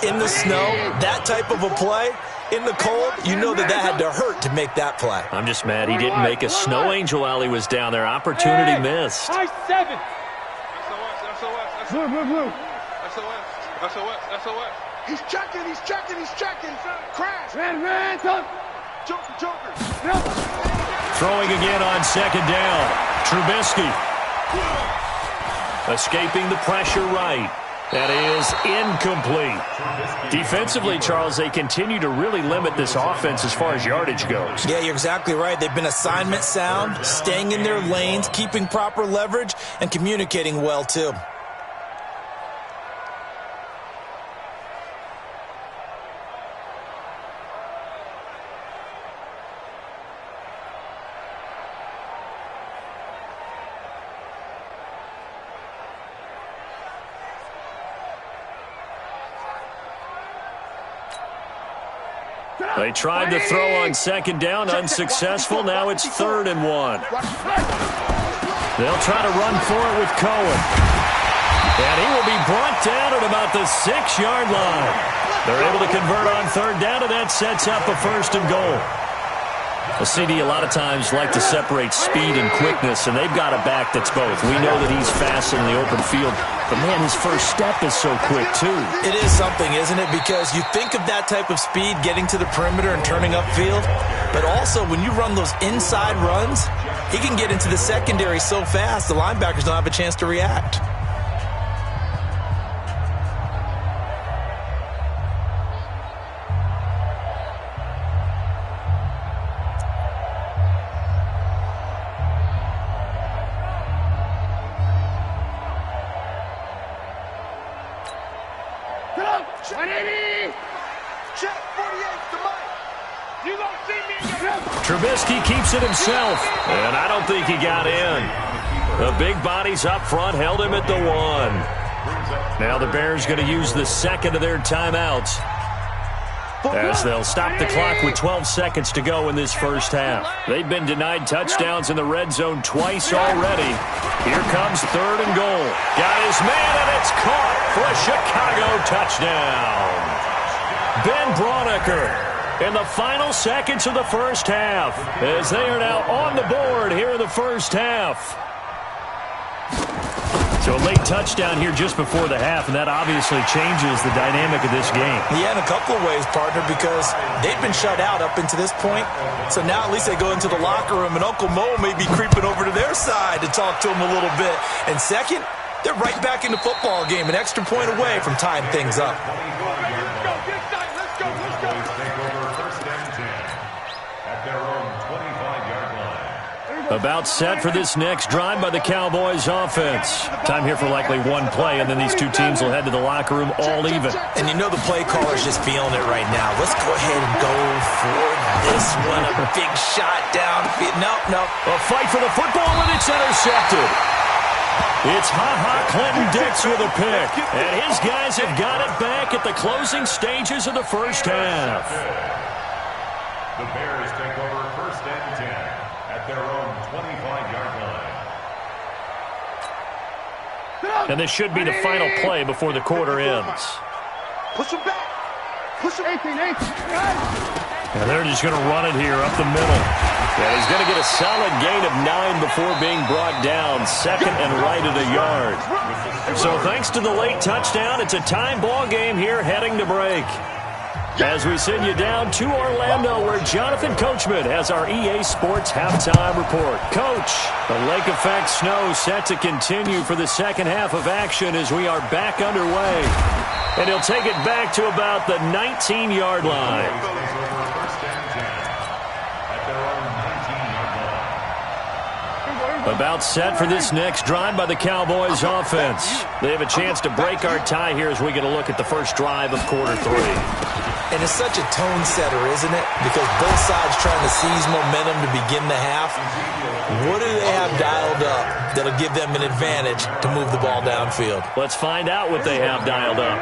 In the snow, that type of a play, in the cold, you know that had to hurt to make that play. I'm just mad he didn't make a snow angel while he was down there. Opportunity missed. High 7. Blue. SOS. He's checking. Crash. Man, top. Joker. Throwing again on 2nd down. Trubisky. Escaping the pressure right. That is incomplete. Defensively, Charles, they continue to really limit this offense as far as yardage goes. Yeah, you're exactly right. They've been assignment sound, staying in their lanes, keeping proper leverage, and communicating well, too. They tried to throw on 2nd down, unsuccessful. Now it's 3rd and 1. They'll try to run for it with Cohen. And he will be brought down at about the 6-yard line. They're able to convert on 3rd down, and that sets up a 1st and goal. A CD a lot of times like to separate speed and quickness, and they've got a back that's both. We know that he's fast in the open field, but, man, his first step is so quick, too. It is something, isn't it? Because you think of that type of speed getting to the perimeter and turning upfield, but also when you run those inside runs, he can get into the secondary so fast the linebackers don't have a chance to react. Trubisky keeps it himself, and I don't think he got in. The big bodies up front held him at the 1. Now the Bears going to use the 2nd of their timeouts as they'll stop the clock with 12 seconds to go in this first half. They've been denied touchdowns in the red zone twice already. Here comes 3rd and goal. Got his man, and it's caught for a Chicago touchdown. Ben Braunecker in the final seconds of the first half as they are now on the board here in the first half. So a late touchdown here just before the half, and that obviously changes the dynamic of this game. Yeah, in a couple of ways, partner, because they've been shut out up into this point. So now at least they go into the locker room, and Uncle Mo may be creeping over to their side to talk to them a little bit. And second, they're right back in the football game, an extra point away from tying things up. About set for this next drive by the Cowboys offense. Time here for likely one play, and then these two teams will head to the locker room all even. And you know the play caller's just feeling it right now. Let's go ahead and go for this one. A big shot down. No. A fight for the football, and it's intercepted. It's Clinton Dix with a pick, and his guys have got it back at the closing stages of the first half. The Bears take over 1st and 10 at their own 25-yard line. And this should be the final play before the quarter ends. Push him back. Push him. 18. And they're just going to run it here up the middle. And he's going to get a solid gain of 9 before being brought down. Second and right at a yard. So thanks to the late touchdown, it's a tie ball game here heading to break. As we send you down to Orlando, where Jonathan Coachman has our EA Sports halftime report. Coach, the lake effect snow set to continue for the second half of action as we are back underway. And he'll take it back to about the 19-yard line. About set for this next drive by the Cowboys offense. They have a chance to break our tie here as we get a look at the first drive of quarter 3. And it's such a tone setter, isn't it? Because both sides trying to seize momentum to begin the half. What do they have dialed up that'll give them an advantage to move the ball downfield? Let's find out what they have dialed up.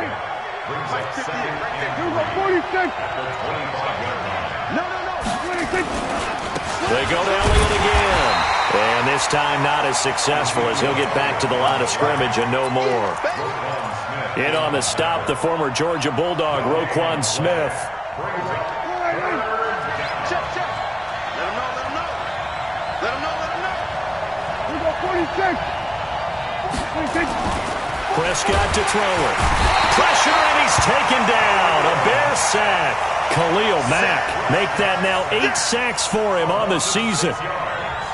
They go to Elliott again. And this time not as successful as he'll get back to the line of scrimmage and no more. In on the stop, the former Georgia Bulldog, Roquan Smith. Prescott to throw it. Pressure, and he's taken down. A Bear sack. Khalil Mack make that now 8 sacks for him on the season.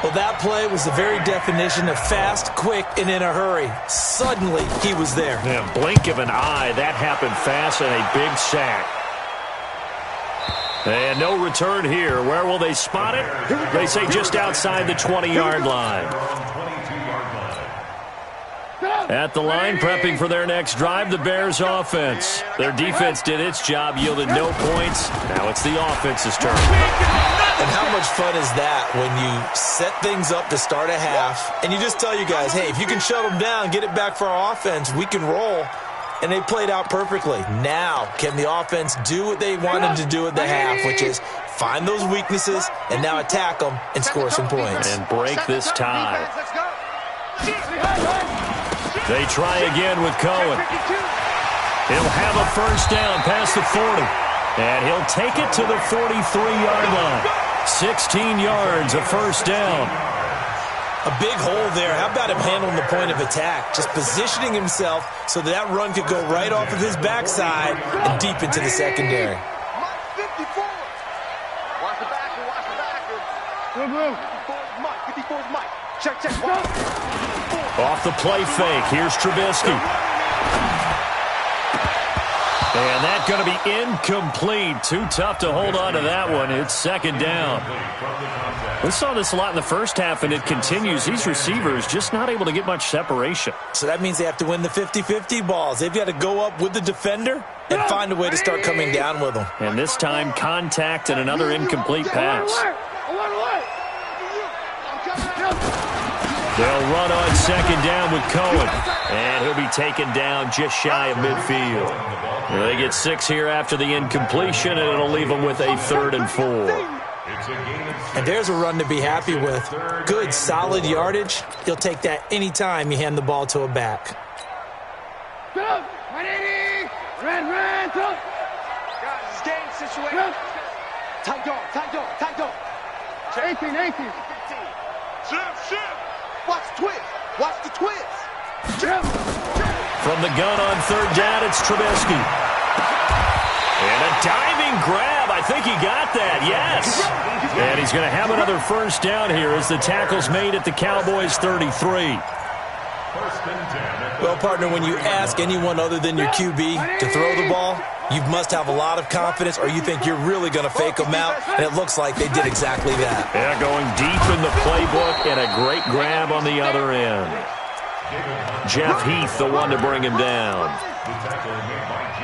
Well, that play was the very definition of fast, quick, and in a hurry. Suddenly, he was there. Yeah, blink of an eye. That happened fast and a big sack. And no return here. Where will they spot it? They say just outside the 20-yard line. At the line, prepping for their next drive, the Bears offense. Their defense did its job, yielded no points. Now it's the offense's turn. And how much fun is that when you set things up to start a half, and you just tell you guys, hey, if you can shut them down, get it back for our offense, we can roll. And they played out perfectly. Now, can the offense do what they wanted to do at the half, which is find those weaknesses and now attack them and score some points. And break this tie. They try again with Cohen. He'll have a first down past the 40. And he'll take it to the 43-yard line. 16 yards, a first down. A big hole there. How about him handling the point of attack? Just positioning himself so that run could go right off of his backside and deep into the secondary. Off the play fake. Here's Trubisky. And that's going to be incomplete. Too tough to hold on to that one. It's second down. We saw this a lot in the first half, and it continues. These receivers just not able to get much separation. So that means they have to win the 50-50 balls. They've got to go up with the defender and find a way to start coming down with them. And this time, contact and another incomplete pass. They'll run on second down with Cohen. And he'll be taken down just shy of midfield. They get 6 here after the incompletion, and it'll leave them with a 3rd and 4. And there's a run to be happy with. Good, solid yardage. You'll take that any time you hand the ball to a back. Red, Guys, it's game situation. Tight dog. 18. Shift. Watch the twist. From the gun on third down, it's Trubisky. And a diving grab. I think he got that, yes. And he's going to have another first down here as the tackle's made at the Cowboys 33. Well, partner, when you ask anyone other than your QB to throw the ball, you must have a lot of confidence, or you think you're really going to fake them out, and it looks like they did exactly that. Yeah, going deep in the playbook, and a great grab on the other end. Jeff Heath, the one to bring him down.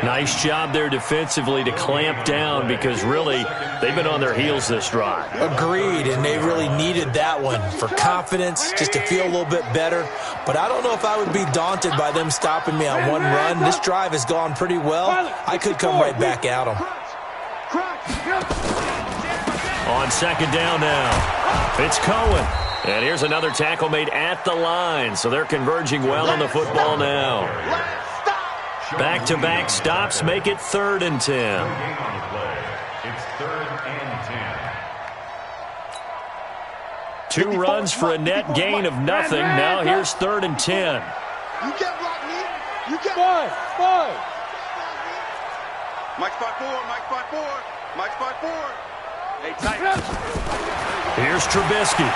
Nice job there defensively to clamp down, because really they've been on their heels this drive. Agreed, and they really needed that one for confidence, just to feel a little bit better. But I don't know if I would be daunted by them stopping me on one run. This drive has gone pretty well. I could come right back at them. On second down now, it's Cohen. And here's another tackle made at the line, so they're converging well on the football now. Back-to-back stops make it 3rd and 10. It's 3rd and 10. 2 runs for a net gain of nothing. Now here's 3rd and 10. You can't block me. You can't. Five. Mike spot 4. Mike spot 4. Mike spot 4. Hey, tight. Here's Trubisky.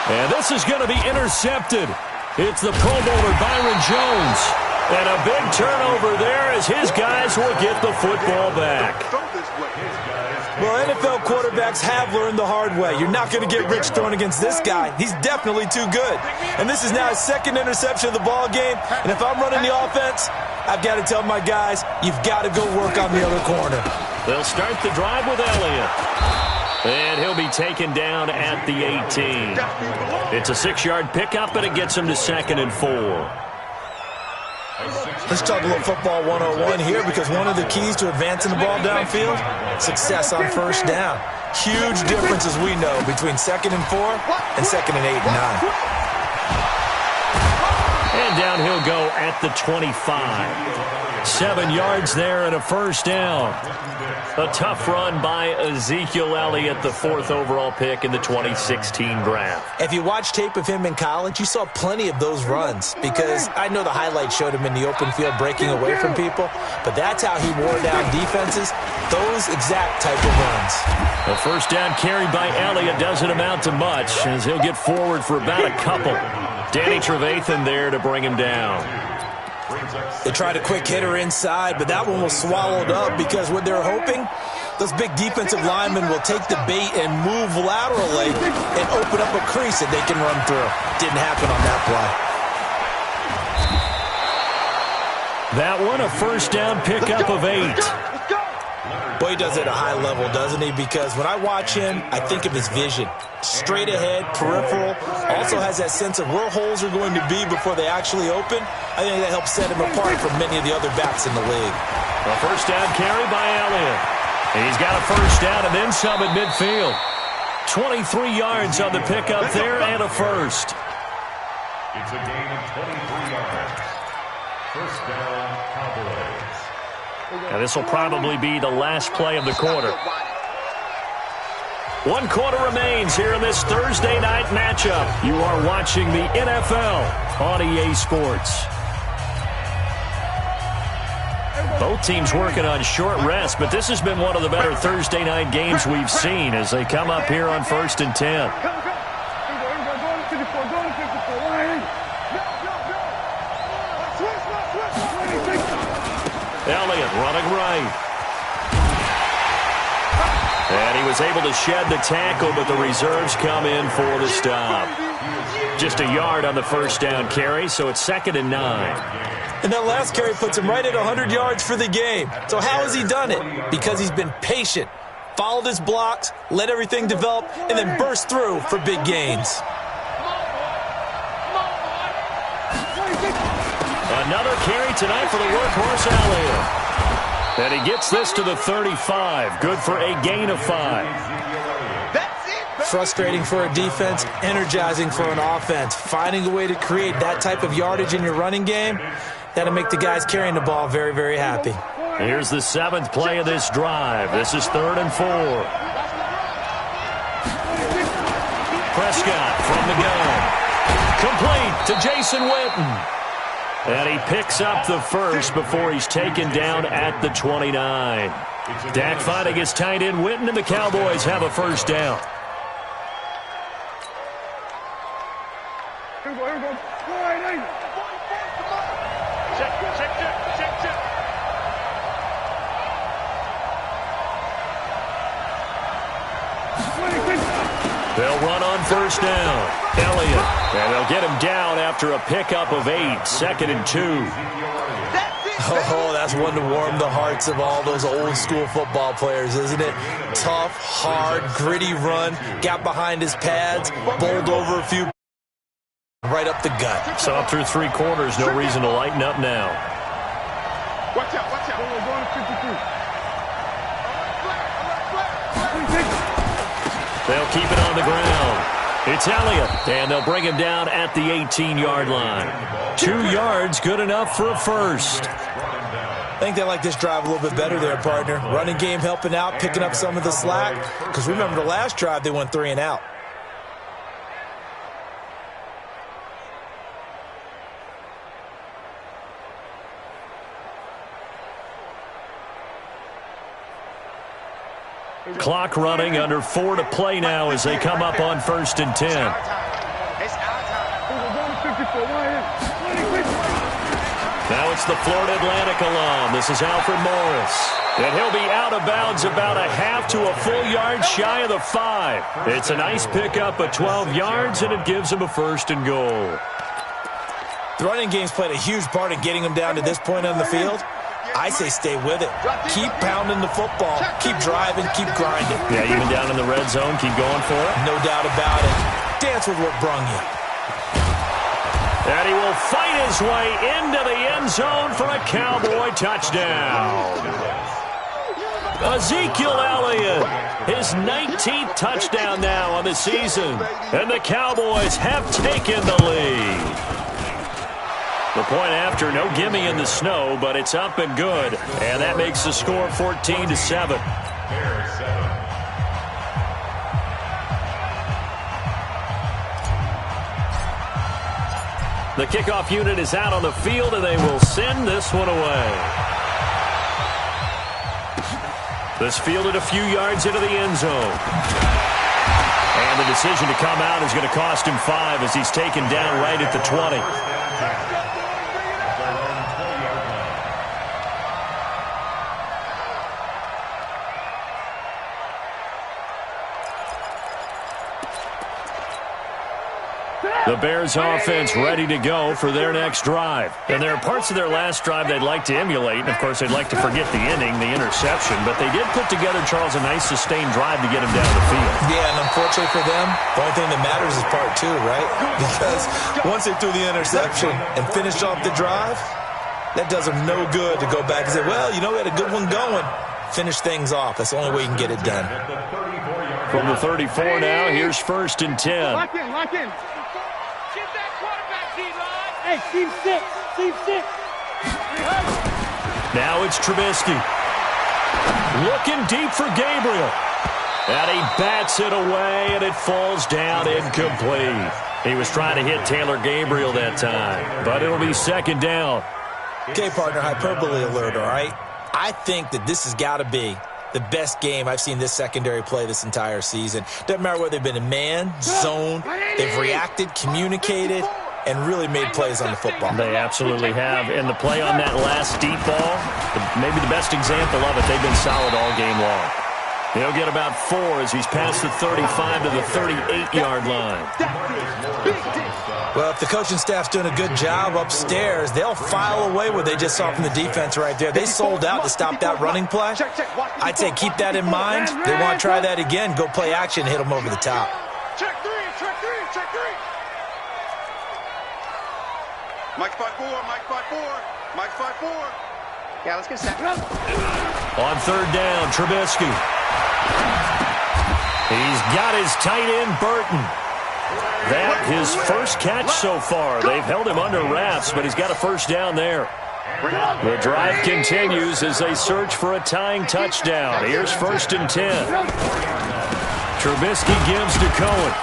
And this is going to be intercepted. It's the Pro Bowler Byron Jones. And a big turnover there as his guys will get the football back. Well, NFL quarterbacks have learned the hard way. You're not going to get rich throwing against this guy. He's definitely too good. And this is now his 2nd interception of the ball game. And if I'm running the offense, I've got to tell my guys, you've got to go work on the other corner. They'll start the drive with Elliott. And he'll be taken down at the 18. It's a 6-yard pickup, and it gets him to 2nd and 4. Let's talk a little football 101 here, because one of the keys to advancing the ball downfield, success on first down. Huge difference, as we know, between 2nd and 4 and 2nd and 8 and 9. And down he'll go at the 25. 7 yards there and a first down. A tough run by Ezekiel Elliott, the 4th overall pick in the 2016 draft. If you watch tape of him in college, you saw plenty of those runs, because I know the highlights showed him in the open field breaking away from people, but that's how he wore down defenses, those exact type of runs. A first down carry by Elliott doesn't amount to much, as he'll get forward for about a couple. Danny Trevathan there to bring him down. They tried a quick hitter inside, but that one was swallowed up, because what they're hoping, those big defensive linemen will take the bait and move laterally and open up a crease that they can run through. Didn't happen on that play. That one, a first down pickup of 8. Boy, he does it at a high level, doesn't he? Because when I watch him, I think of his vision. Straight ahead, peripheral. Also has that sense of where holes are going to be before they actually open. I think that helps set him apart from many of the other backs in the league. A first down carry by Elliott. And he's got a first down and then some at midfield. 23 yards on the pickup there and a first. It's a gain of 23 yards. First down, Cowboys. And this will probably be the last play of the quarter. 1 quarter remains here in this Thursday night matchup. You are watching the NFL on EA Sports. Both teams working on short rest, but this has been one of the better Thursday night games we've seen as they come up here on 1st and 10. Elliott running right. And he was able to shed the tackle, but the reserves come in for the stop. Just a yard on the first down carry, so it's 2nd and 9. And that last carry puts him right at 100 yards for the game. So how has he done it? Because he's been patient, followed his blocks, let everything develop, and then burst through for big gains. Another carry tonight for the workhorse Elliott. And he gets this to the 35. Good for a gain of 5. Frustrating for a defense, energizing for an offense. Finding a way to create that type of yardage in your running game, that'll make the guys carrying the ball very, very happy. Here's the 7th play of this drive. This is 3rd and 4. Prescott from the gun. Complete to Jason Witten. And he picks up the first before he's taken down at the 29. Dak finding his tight end Witten, and the Cowboys have a first down. Here we go. Wide eight. Check. They'll run on first down. Elliott. And they'll get him down after a pickup of 8. 2nd and 2. Oh, that's one to warm the hearts of all those old school football players, isn't it? Tough, hard, gritty run. Got behind his pads. Bowled over a few. Right up the gut. So through 3 quarters, no reason to lighten up now. Watch out. We're going to 52. They'll keep it on the ground. It's Elliott, and they'll bring him down at the 18-yard line. 2 yards, good enough for a first. I think they like this drive a little bit better there, partner. Running game helping out, picking up some of the slack. Because remember, the last drive, they went 3 and out. Clock running, under 4 to play now as they come up on 1st and 10. Now it's the Florida Atlantic alum. This is Alfred Morris. And he'll be out of bounds about a half to a full yard shy of the 5. It's a nice pickup of 12 yards, and it gives him a 1st and goal. The running game's played a huge part in getting them down to this point on the field. I say stay with it. Keep pounding the football. Keep driving. Keep grinding. Yeah, even down in the red zone, keep going for it. No doubt about it. Dance with what brung you. And he will fight his way into the end zone for a Cowboy touchdown. Ezekiel Elliott, his 19th touchdown now on the season. And the Cowboys have taken the lead. The point after, no gimme in the snow, but it's up and good. And that makes the score 14-7. The kickoff unit is out on the field, and they will send this one away. This fielded a few yards into the end zone. And the decision to come out is going to cost him 5 as he's taken down right at the 20. The Bears offense ready to go for their next drive. And there are parts of their last drive they'd like to emulate. And, of course, they'd like to forget the inning, the interception. But they did put together, Charles, a nice sustained drive to get him down the field. Yeah, and unfortunately for them, the only thing that matters is part 2, right? Because once they threw the interception and finished off the drive, that does them no good to go back and say, well, you know, we had a good one going. Finish things off. That's the only way you can get it done. From the 34 now, here's 1st and 10. Lock in. Hey, team 6. Now it's Trubisky. Looking deep for Gabriel. And he bats it away, and it falls down incomplete. He was trying to hit Taylor Gabriel that time, but it'll be 2nd down. Okay, partner, hyperbole alert, all right? I think that this has got to be the best game I've seen this secondary play this entire season. Doesn't matter whether they've been in man, zone, they've reacted, communicated, and really made plays on the football. They absolutely have. And the play on that last deep ball, maybe the best example of it, they've been solid all game long. He'll get about 4 as he's past the 35 to the 38-yard line. Well, if the coaching staff's doing a good job upstairs, they'll file away what they just saw from the defense right there. They sold out to stop that running play. I'd say keep that in mind. They want to try that again. Go play action, hit them over the top. Check three. Mike 5-4. Yeah, let's get set. On 3rd down, Trubisky. He's got his tight end, Burton. That his first catch so far. They've held him under wraps, but he's got a 1st down there. The drive continues as they search for a tying touchdown. Here's 1st and 10. Trubisky gives to Cohen.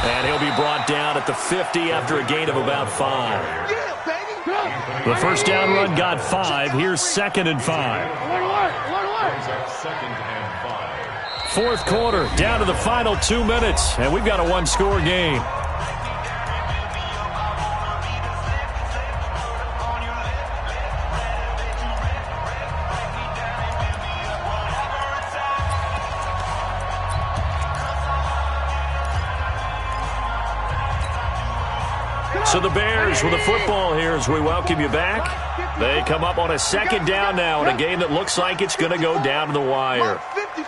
And he'll be brought down at the 50 after a gain of about 5. The first down run got 5. Here's 2nd and 5. Second and 5. Fourth quarter, down to the final 2 minutes, and we've got a one-score game. So the Bears with the football here as we welcome you back. They come up on a 2nd down now in a game that looks like it's going to go down to the wire. 54.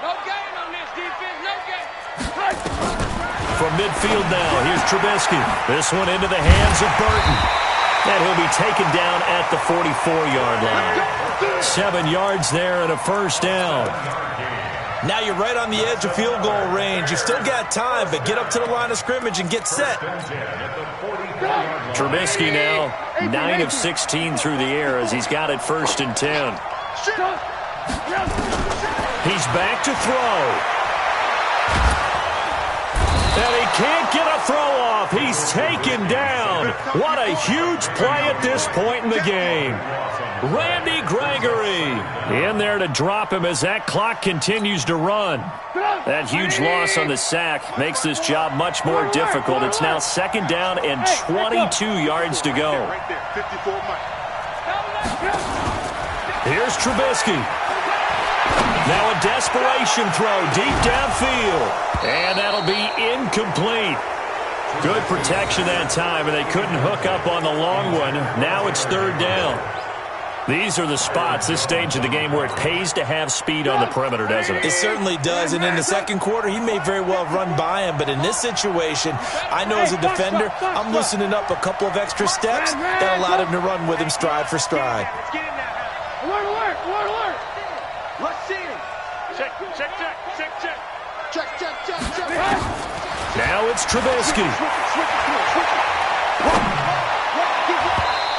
No gain on this defense, no gain. From midfield now, here's Trubisky. This one into the hands of Burton. And he'll be taken down at the 44-yard line. 7 yards there and a first down. Now you're right on the edge of field goal range. You've still got time, but get up to the line of scrimmage and get set. Trubisky now 9 of 16 through the air as he's got it 1st and 10. He's back to throw. And he can't get a throw off. He's taken down. What a huge play at this point in the game. Randy Gregory in there to drop him as that clock continues to run. That huge loss on the sack makes this job much more difficult. It's now 2nd down and 22 yards to go. Here's Trubisky. Now a desperation throw deep downfield. And that'll be incomplete. Good protection that time, and they couldn't hook up on the long one. Now it's 3rd down. These are the spots, this stage of the game, where it pays to have speed on the perimeter, doesn't it? It certainly does, and in the 2nd quarter, he may very well run by him, but in this situation, I know as a defender, I'm loosening up a couple of extra steps that allowed him to run with him stride for stride. Alert. Let's see him. Check. Now it's Trubisky.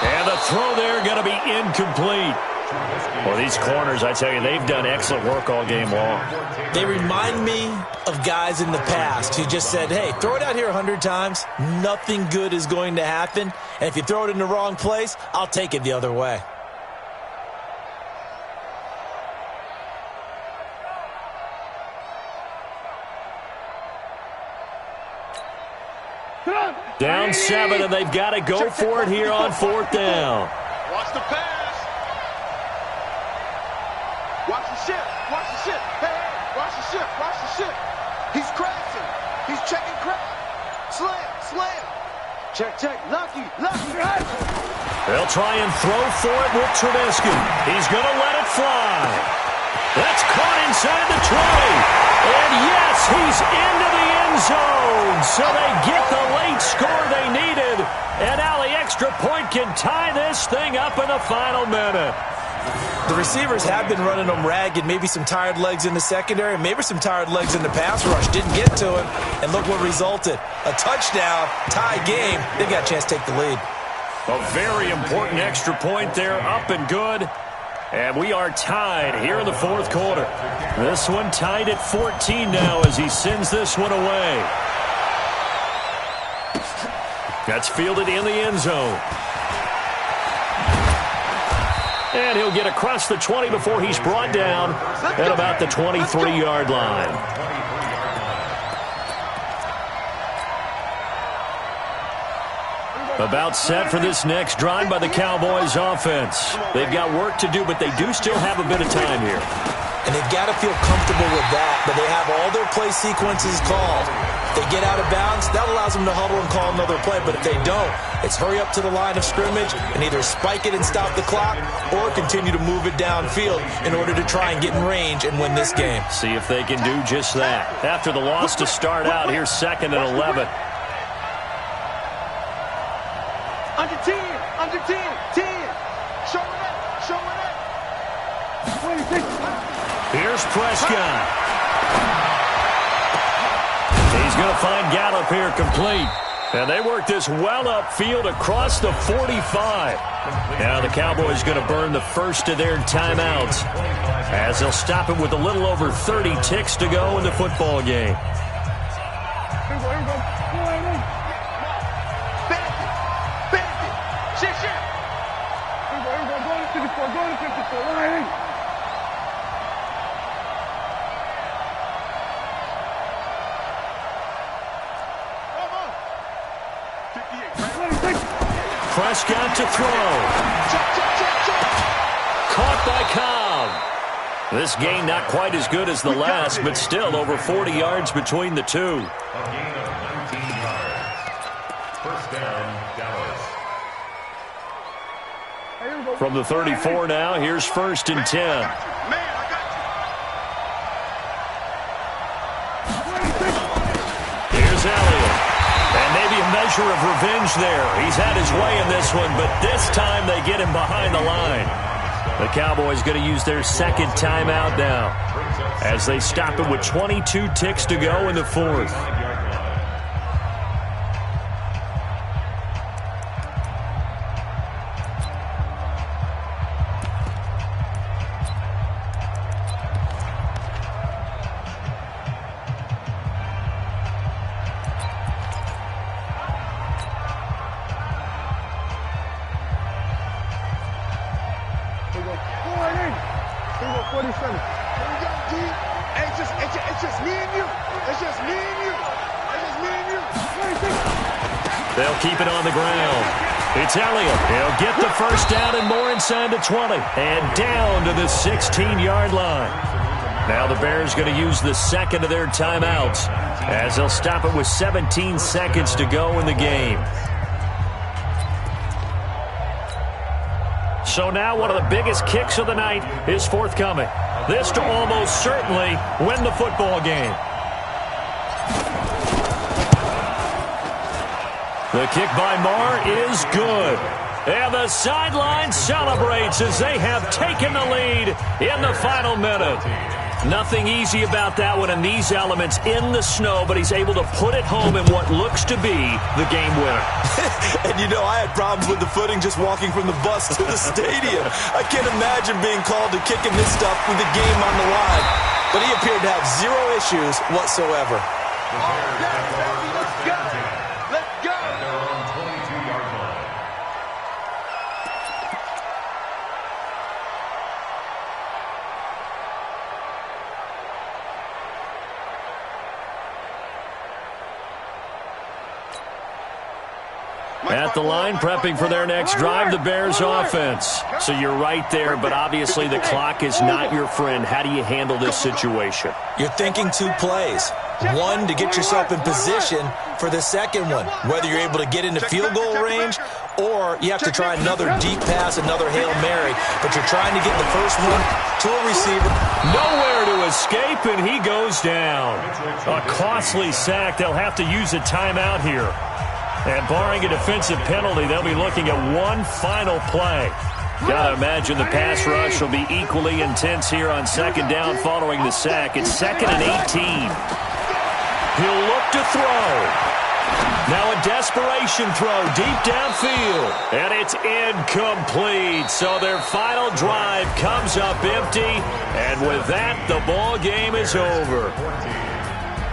And the throw there going to be incomplete. Well, these corners, I tell you, they've done excellent work all game long. They remind me of guys in the past who just said, hey, throw it out here 100 times. Nothing good is going to happen. And if you throw it in the wrong place, I'll take it the other way. Down 7, and they've got to go for it here on 4th down. Watch the pass. Watch the shift. Hey, watch the shift. He's crashing. He's checking crack. Slam. Check. Lucky. They'll try and throw for it with Trubisky. He's going to let it fly. That's caught inside the 20. And yes, he's into the end zone. So they get the late score they needed. And now the extra point can tie this thing up in the final minute. The receivers have been running them ragged. Maybe some tired legs in the secondary, maybe some tired legs in the pass rush. Didn't get to him. And look what resulted. A touchdown, tie game. They've got a chance to take the lead. A very important extra point there, up and good. And we are tied here in the 4th quarter. This one tied at 14 now as he sends this one away. That's fielded in the end zone. And he'll get across the 20 before he's brought down at about the 23-yard line. About set for this next drive by the Cowboys offense. They've got work to do, but they do still have a bit of time here. And they've got to feel comfortable with that, but they have all their play sequences called. If they get out of bounds, that allows them to huddle and call another play, but if they don't, it's hurry up to the line of scrimmage and either spike it and stop the clock or continue to move it downfield in order to try and get in range and win this game. See if they can do just that. After the loss to start out, here's 2nd and 11. Under 10. 10. Show it up. Here's Prescott. He's going to find Gallup here complete. And they work this well upfield across the 45. Now the Cowboys going to burn the first of their timeouts as they'll stop it with a little over 30 ticks to go in the football game. Bandit. Prescott to throw. Caught by Cobb. This gain not quite as good as the last, but still over 40 yards between the two. A gain of 19 yards. First down, Dallas. From the 34 now, here's 1st and 10. Here's Elliott. And maybe a measure of revenge there. He's had his way in this one, but this time they get him behind the line. The Cowboys going to use their second timeout now as they stop it with 22 ticks to go in the 4th. They'll keep it on the ground. It's Elliott. He'll get the first down and more inside the 20. And down to the 16-yard line. Now the Bears going to use the second of their timeouts as they'll stop it with 17 seconds to go in the game. So now one of the biggest kicks of the night is forthcoming. This to almost certainly win the football game. The kick by Marr is good. And the sideline celebrates as they have taken the lead in the final minute. Nothing easy about that one in these elements in the snow, but he's able to put it home in what looks to be the game winner. And you know, I had problems with the footing just walking from the bus to the stadium. I can't imagine being called to kicking this stuff with the game on the line. But he appeared to have zero issues whatsoever. At the line, prepping for their next drive, the Bears offense. So you're right there, but obviously the clock is not your friend. How do you handle this situation? You're thinking 2 plays. One, to get yourself in position for the second one, whether you're able to get into field goal range or you have to try another deep pass, another Hail Mary. But you're trying to get the first one to a receiver. Nowhere to escape, and he goes down. A costly sack. They'll have to use a timeout here. And barring a defensive penalty, they'll be looking at one final play. Gotta imagine the pass rush will be equally intense here on second down following the sack. It's 2nd and 18. He'll look to throw. Now a desperation throw deep downfield. And it's incomplete. So their final drive comes up empty. And with that, the ball game is over.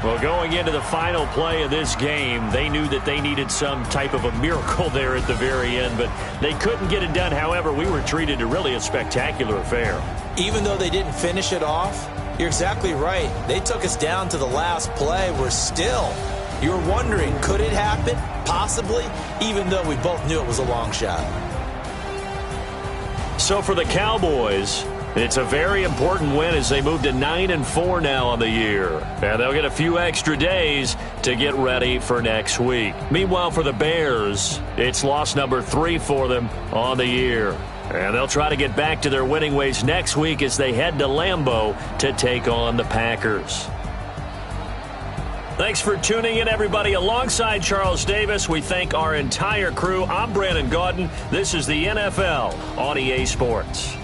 Well, going into the final play of this game, they knew that they needed some type of a miracle there at the very end, but they couldn't get it done. However, we were treated to really a spectacular affair. Even though they didn't finish it off, you're exactly right. They took us down to the last play. We're still, you're wondering, could it happen? Possibly, even though we both knew it was a long shot. So for the Cowboys, it's a very important win as they move to 9-4 now on the year. And they'll get a few extra days to get ready for next week. Meanwhile, for the Bears, it's loss number 3 for them on the year. And they'll try to get back to their winning ways next week as they head to Lambeau to take on the Packers. Thanks for tuning in, everybody. Alongside Charles Davis, we thank our entire crew. I'm Brandon Gaudin. This is the NFL on EA Sports.